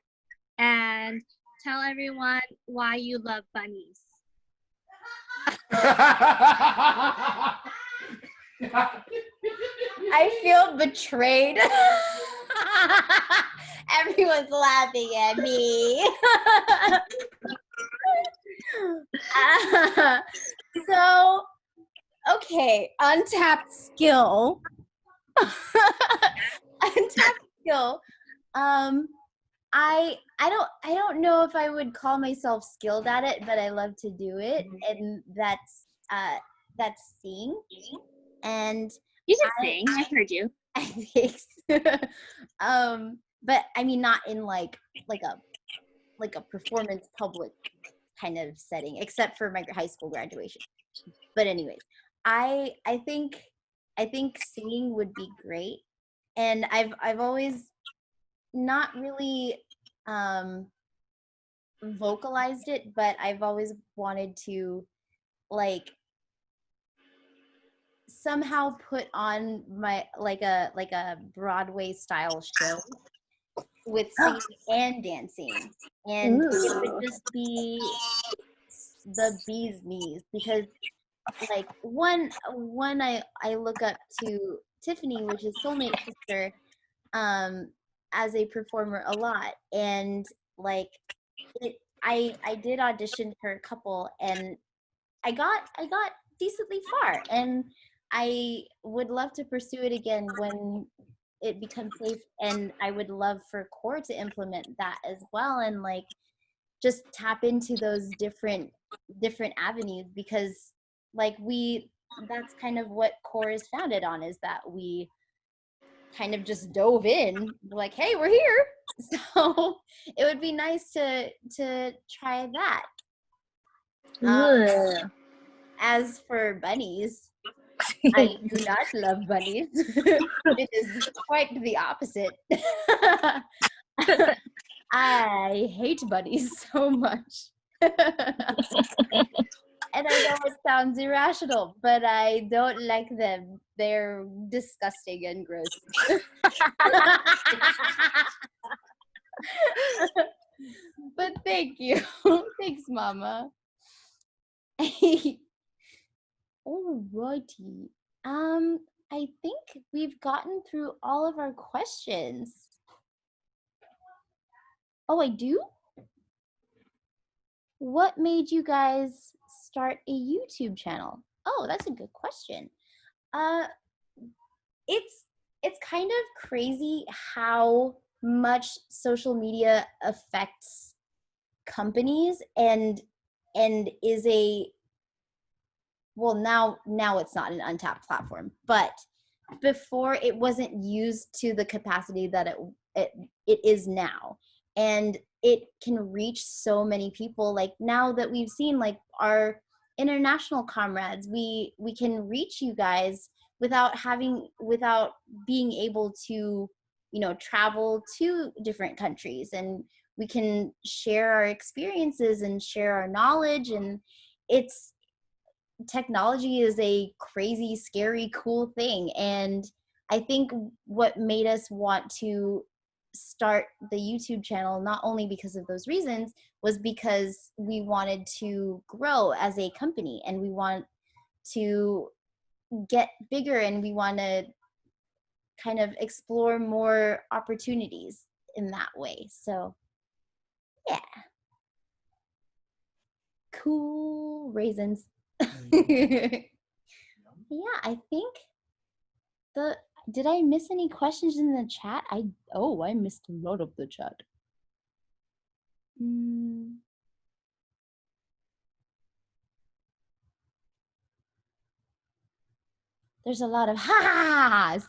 [SPEAKER 16] And tell everyone why you love bunnies.
[SPEAKER 1] I feel betrayed. Everyone's laughing at me. So, okay, untapped skill. Untapped skill. I don't know if I would call myself skilled at it, but I love to do it, and that's sing. And
[SPEAKER 16] you should sing. I've heard you.
[SPEAKER 1] Thanks. But I mean, not in like a performance public kind of setting, except for my high school graduation. But anyways, I think singing would be great, and I've always not really vocalized it, but I've always wanted to like somehow put on my like a Broadway style show with singing and dancing, and it would just be the bee's knees, because like one I look up to Tiffany, which is soulmate sister. as a performer a lot, and like I did audition for a couple, and I got decently far, and I would love to pursue it again when it becomes safe, and I would love for core to implement that as well, and like just tap into those different avenues, because like that's kind of what core is founded on, is that we kind of just dove in like, hey, we're here. So it would be nice to try that. As for bunnies, I do not love bunnies. It is quite the opposite. I hate bunnies so much. And I know it sounds irrational, but I don't like them. They're disgusting and gross. But thank you. Thanks, Mama. Alrighty. I think we've gotten through all of our questions. Oh, I do? What made you guys start a YouTube channel? Oh, that's a good question. It's kind of crazy how much social media affects companies and is a, well, now it's not an untapped platform, but before it wasn't used to the capacity that it is now, and it can reach so many people. Like now that we've seen like our international comrades, we can reach you guys without being able to, you know, travel to different countries, and we can share our experiences and share our knowledge. And technology is a crazy, scary, cool thing. And I think what made us want to start the YouTube channel, not only because of those reasons, was because we wanted to grow as a company, and we want to get bigger, and we want to kind of explore more opportunities in that way. So yeah. Cool raisins. Yeah, I think did I miss any questions in the chat? I missed a lot of the chat. There's a lot of ha-has.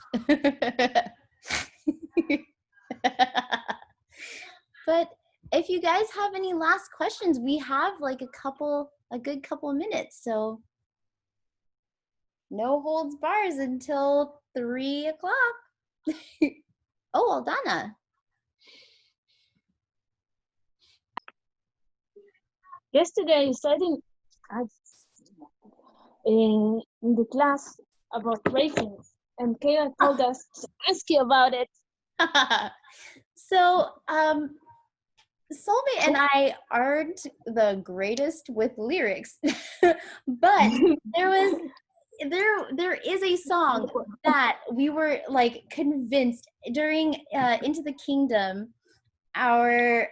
[SPEAKER 1] But if you guys have any last questions, we have like a good couple minutes, so no holds bars until 3 o'clock. Oh, Aldana.
[SPEAKER 13] Yesterday, you said in the class about ratings, and Kayla told us to ask you about it.
[SPEAKER 1] So, Soulmate and I aren't the greatest with lyrics, but there is a song that we were like convinced during Into the Kingdom, our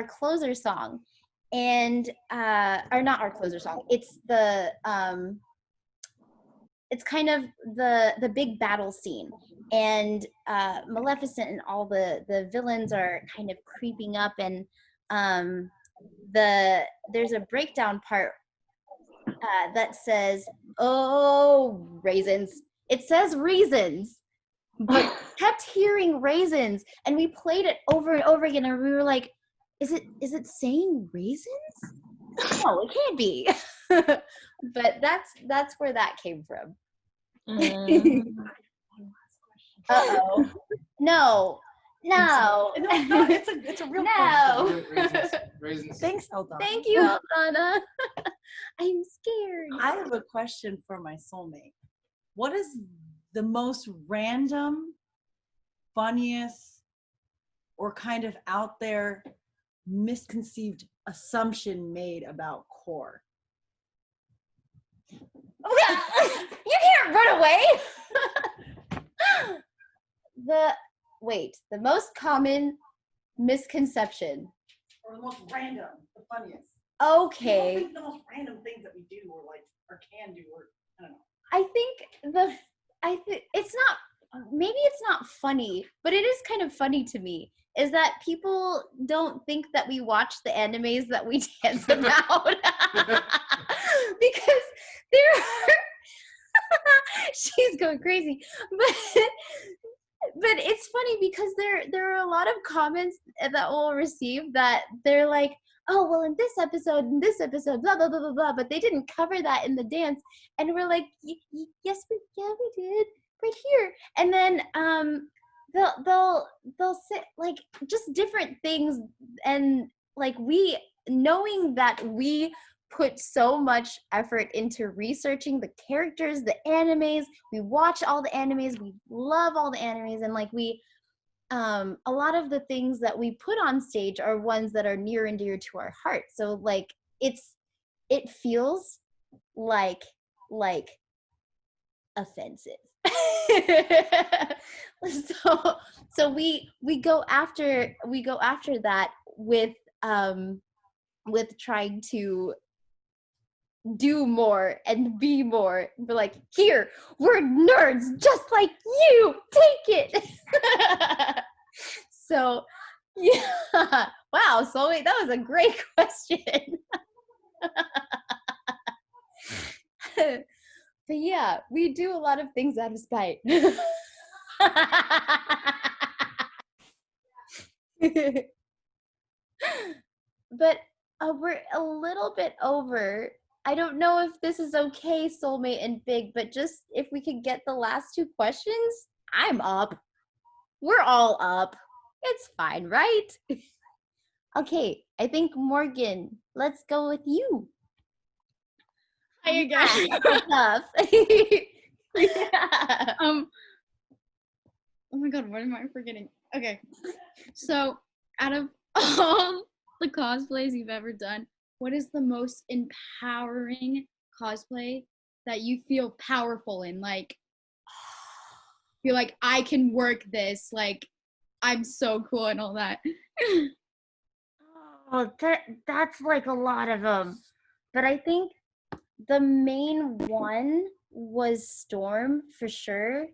[SPEAKER 1] closer song, and or not our closer song. It's the it's kind of the big battle scene, and Maleficent and all the villains are kind of creeping up, and there's a breakdown part that says, "Oh, raisins." It says reasons, but kept hearing raisins, and we played it over and over again, and we were like, is it saying raisins? No, it can't be. But that's where that came from. Uh-oh. No.
[SPEAKER 17] It's a real question.
[SPEAKER 9] Raisins.
[SPEAKER 17] Thanks, Aldana.
[SPEAKER 1] Thank you, Aldana. I'm scared.
[SPEAKER 17] I have a question for my soulmate. What is the most random, funniest, or kind of out there misconceived assumption made about core?
[SPEAKER 1] You can't run away. wait, the most common misconception.
[SPEAKER 17] Or the most random, the funniest.
[SPEAKER 1] Okay.
[SPEAKER 17] People think the most random things that we do or like or can do or I don't know.
[SPEAKER 1] I think it's not, maybe it's not funny, but it is kind of funny to me, is that people don't think that we watch the animes that we dance about. Because there are she's going crazy. But it's funny because there are a lot of comments that we'll receive that they're like, oh, well, in this episode, blah, blah, blah, blah, blah, but they didn't cover that in the dance. And we're like, yes, we did, right here. And then they'll say, like, just different things. And, like, we, knowing that we put so much effort into researching the characters, the animes, we watch all the animes, we love all the animes, and, like, we a lot of the things that we put on stage are ones that are near and dear to our heart. So, like, it feels like offensive. so we go after that with trying to do more and be more. We're like, here, we're nerds just like you, take it. So yeah, wow, Soulmate, that was a great question. But yeah, we do a lot of things out of spite. But we're a little bit over. I don't know if this is okay, Soulmate and Big, but just if we could get the last two questions, I'm up. We're all up. It's fine, right? Okay, I think Morgan, let's go with you.
[SPEAKER 10] Hi again.
[SPEAKER 1] Tough.
[SPEAKER 10] Yeah. Oh my god, what am I forgetting? Okay. So, out of all the cosplays you've ever done, what is the most empowering cosplay that you feel powerful in? Like, feel like I can work this, like I'm so cool and all that.
[SPEAKER 1] Oh, that's like a lot of them. But I think the main one was Storm for sure.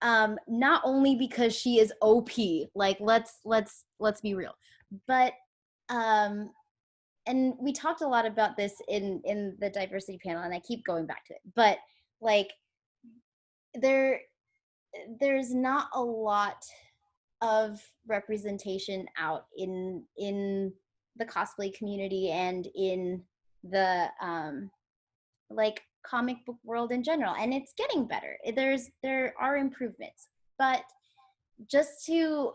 [SPEAKER 1] Not only because she is OP, like let's be real, but and we talked a lot about this in the diversity panel, and I keep going back to it, but like there's not a lot of representation out in the cosplay community and in the like comic book world in general, and it's getting better. There are improvements, but just to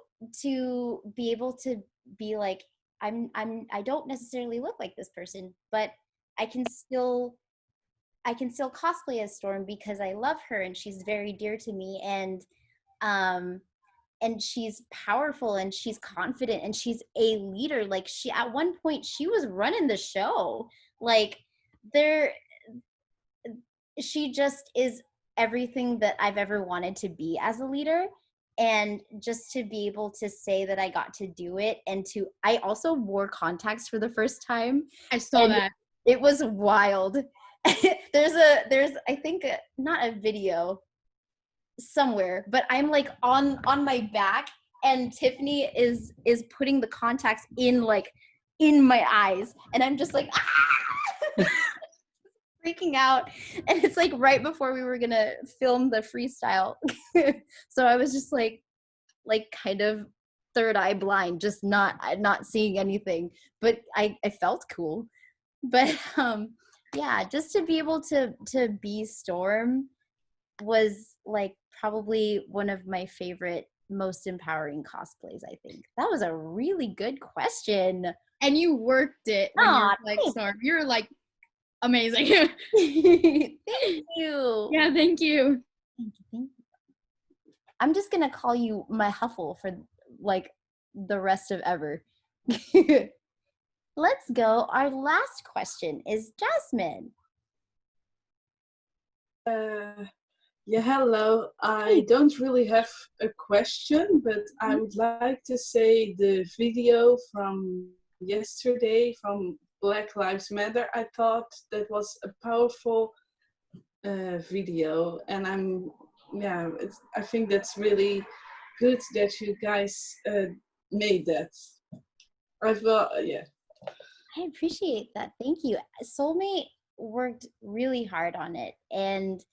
[SPEAKER 1] be able to be like, I don't necessarily look like this person, but I can still cosplay as Storm because I love her and she's very dear to me, and she's powerful and she's confident and she's a leader. Like, she at one point she was running the show. Like, she just is everything that I've ever wanted to be as a leader. And just to be able to say that I got to do it, and I also wore contacts for the first time.
[SPEAKER 10] I saw that.
[SPEAKER 1] It was wild. there's I think not a video somewhere, but I'm like on my back, and Tiffany is putting the contacts in my eyes, and I'm just like freaking out, and it's like right before we were gonna film the freestyle. So I was just like kind of third eye blind, just not seeing anything, but I felt cool. But yeah, just to be able to be Storm was like probably one of my favorite, most empowering cosplays. I think that was a really good question,
[SPEAKER 10] and you worked it when you were like Storm. You're like amazing.
[SPEAKER 1] Thank you.
[SPEAKER 10] Yeah, thank you.
[SPEAKER 1] Thank you. I'm just gonna call you my Huffle for like the rest of ever. Let's go. Our last question is Jasmine.
[SPEAKER 4] Yeah, hello. I don't really have a question, but I would like to say the video from yesterday from Black Lives Matter, I thought that was a powerful video, and I think that's really good that you guys made that. Yeah.
[SPEAKER 1] I appreciate that. Thank you. Soulmate worked really hard on it, and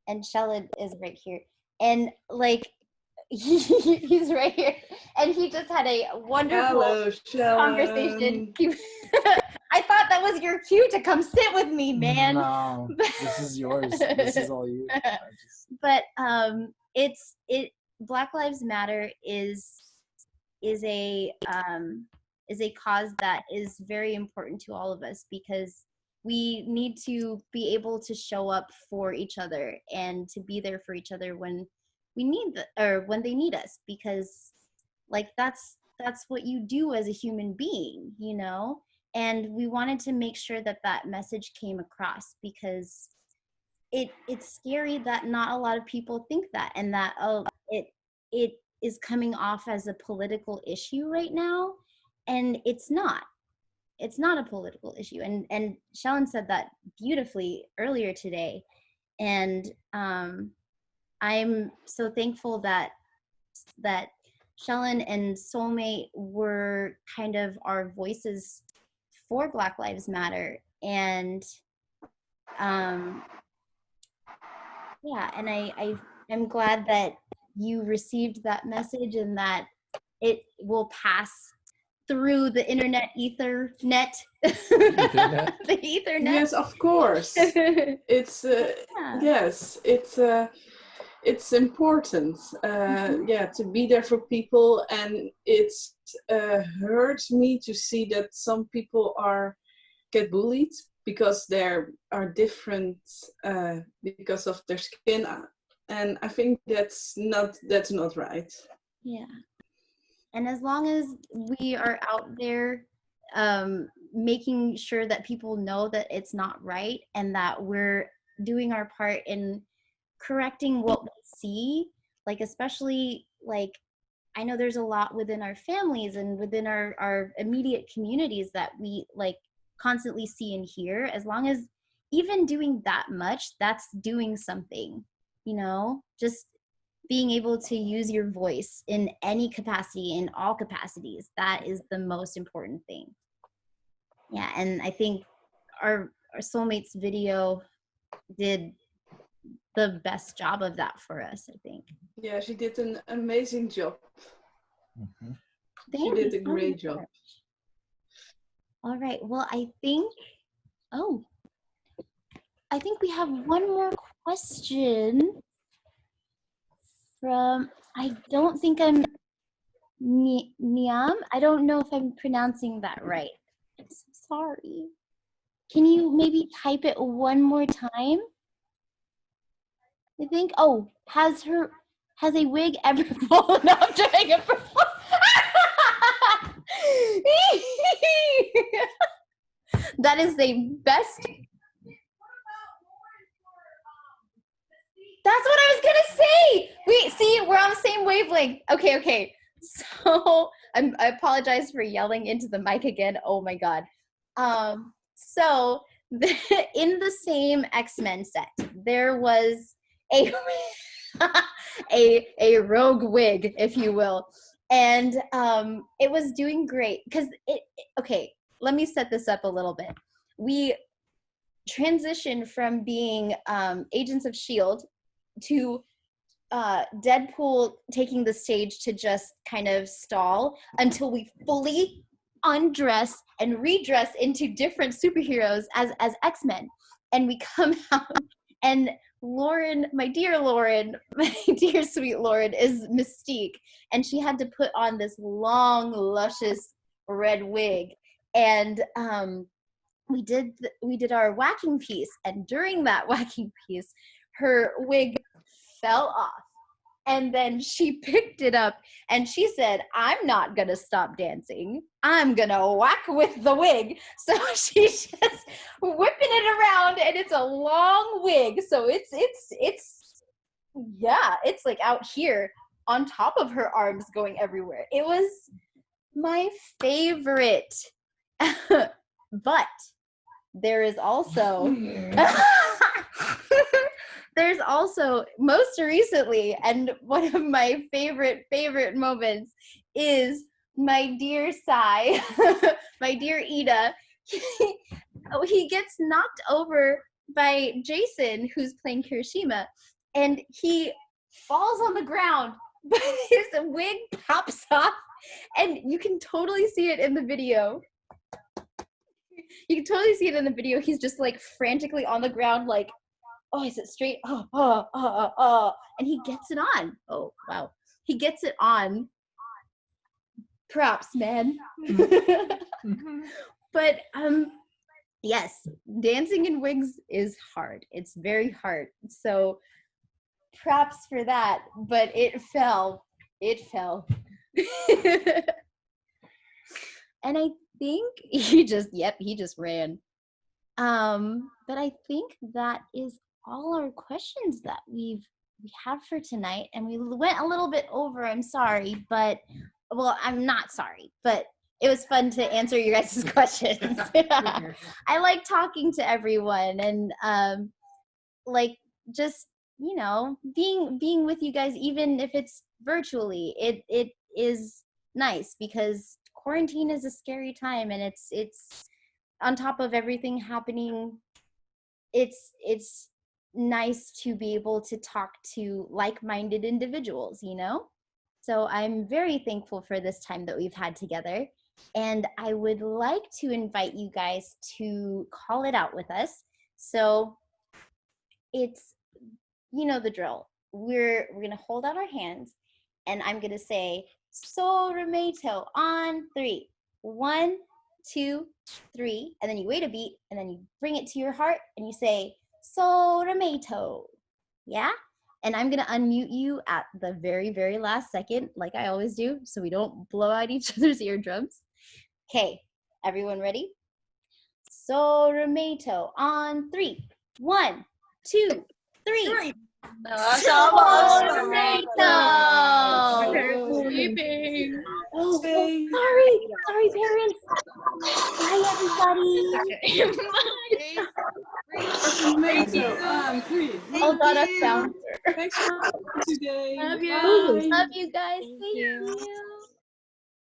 [SPEAKER 1] Shella is right here, and like he's right here, and he just had a wonderful
[SPEAKER 4] Hello,
[SPEAKER 1] conversation.
[SPEAKER 4] Shella.
[SPEAKER 1] I thought that was your cue to come sit with me, man.
[SPEAKER 9] No, this is yours. This is all you.
[SPEAKER 1] But Black Lives Matter is a cause that is very important to all of us, because we need to be able to show up for each other and to be there for each other when we need or when they need us, because like that's what you do as a human being, you know. And we wanted to make sure that that message came across, because it's scary that not a lot of people think that, and that it is coming off as a political issue right now, and it's not a political issue. And Shellen said that beautifully earlier today, and I'm so thankful that Shellen and Soulmate were kind of our voices for Black Lives Matter. And yeah, and I'm glad that you received that message, and that it will pass through the internet ethernet. The ethernet.
[SPEAKER 4] Yes, of course. It's yes, it's important. To be there for people, and it's hurts me to see that some people get bullied because there are different because of their skin, and I think that's not right.
[SPEAKER 1] Yeah. And as long as we are out there making sure that people know that it's not right, and that we're doing our part in correcting what we see, like especially like I know there's a lot within our families and within our immediate communities that we like constantly see and hear. As long as even doing that much, that's doing something, you know, just being able to use your voice in any capacity, in all capacities, that is the most important thing. Yeah, and I think our Soulmates video did the best job of that for us, I think.
[SPEAKER 4] Yeah, she did an amazing job.
[SPEAKER 9] Mm-hmm.
[SPEAKER 4] She did a great job.
[SPEAKER 1] All right, well, I think we have one more question from, I don't think I'm Niam. I don't know if I'm pronouncing that right. I'm so sorry. Can you maybe type it one more time? I think, has a wig ever fallen off during a performance? That is the best. That's what I was gonna say. Wait, see, we're on the same wavelength. Okay. So I apologize for yelling into the mic again. Oh my God. So in the same X-Men set, there was a a rogue wig, if you will, and it was doing great because okay, let me set this up a little bit. We transitioned from being Agents of S.H.I.E.L.D. to Deadpool taking the stage to just kind of stall until we fully undress and redress into different superheroes as X-Men. And we come out, and Lauren, my dear sweet Lauren, is Mystique. And she had to put on this long, luscious red wig. And we did our whacking piece. And during that whacking piece, her wig fell off. And then she picked it up and she said, I'm not going to stop dancing. I'm going to whack with the wig. So she's just whipping it around, and it's a long wig. So it's like out here on top of her arms going everywhere. It was my favorite. But there is also there's also most recently, and one of my favorite moments is my dear Sai, my dear Ida. He gets knocked over by Jason, who's playing Kirishima, and he falls on the ground, but his wig pops off, and you can totally see it in the video. You can totally see it in the video. He's just like frantically on the ground, like, oh, is it straight? Oh. And he gets it on. Oh, wow. He gets it on. Props, man. But, yes, dancing in wigs is hard. It's very hard. So props for that. But it fell. And I think he just ran. But I think that is all our questions that we have for tonight, and we went a little bit over. I'm sorry, but I'm not sorry, but it was fun to answer your guys' questions. I like talking to everyone, and like just being with you guys, even if it's virtually. It is nice because quarantine is a scary time, and it's on top of everything happening. It's nice to be able to talk to like-minded individuals, So I'm very thankful for this time that we've had together, and I would like to invite you guys to call it out with us. So it's, the drill. We're gonna hold out our hands, and I'm gonna say Sorameto on 3. 1, 2, 3, and then you wait a beat, and then you bring it to your heart, and you say Sorameto. Yeah? And I'm gonna unmute you at the very, very last second, like I always do, so we don't blow out each other's eardrums. Okay, everyone ready? Sorameto on 3. 1, 2, 3. Sorameto.
[SPEAKER 10] Sleeping.
[SPEAKER 1] Oh, sorry, parents. Bye, everybody. Oh, God, I found her.
[SPEAKER 17] Thanks for today.
[SPEAKER 10] Love you.
[SPEAKER 1] Love you guys. Thank you.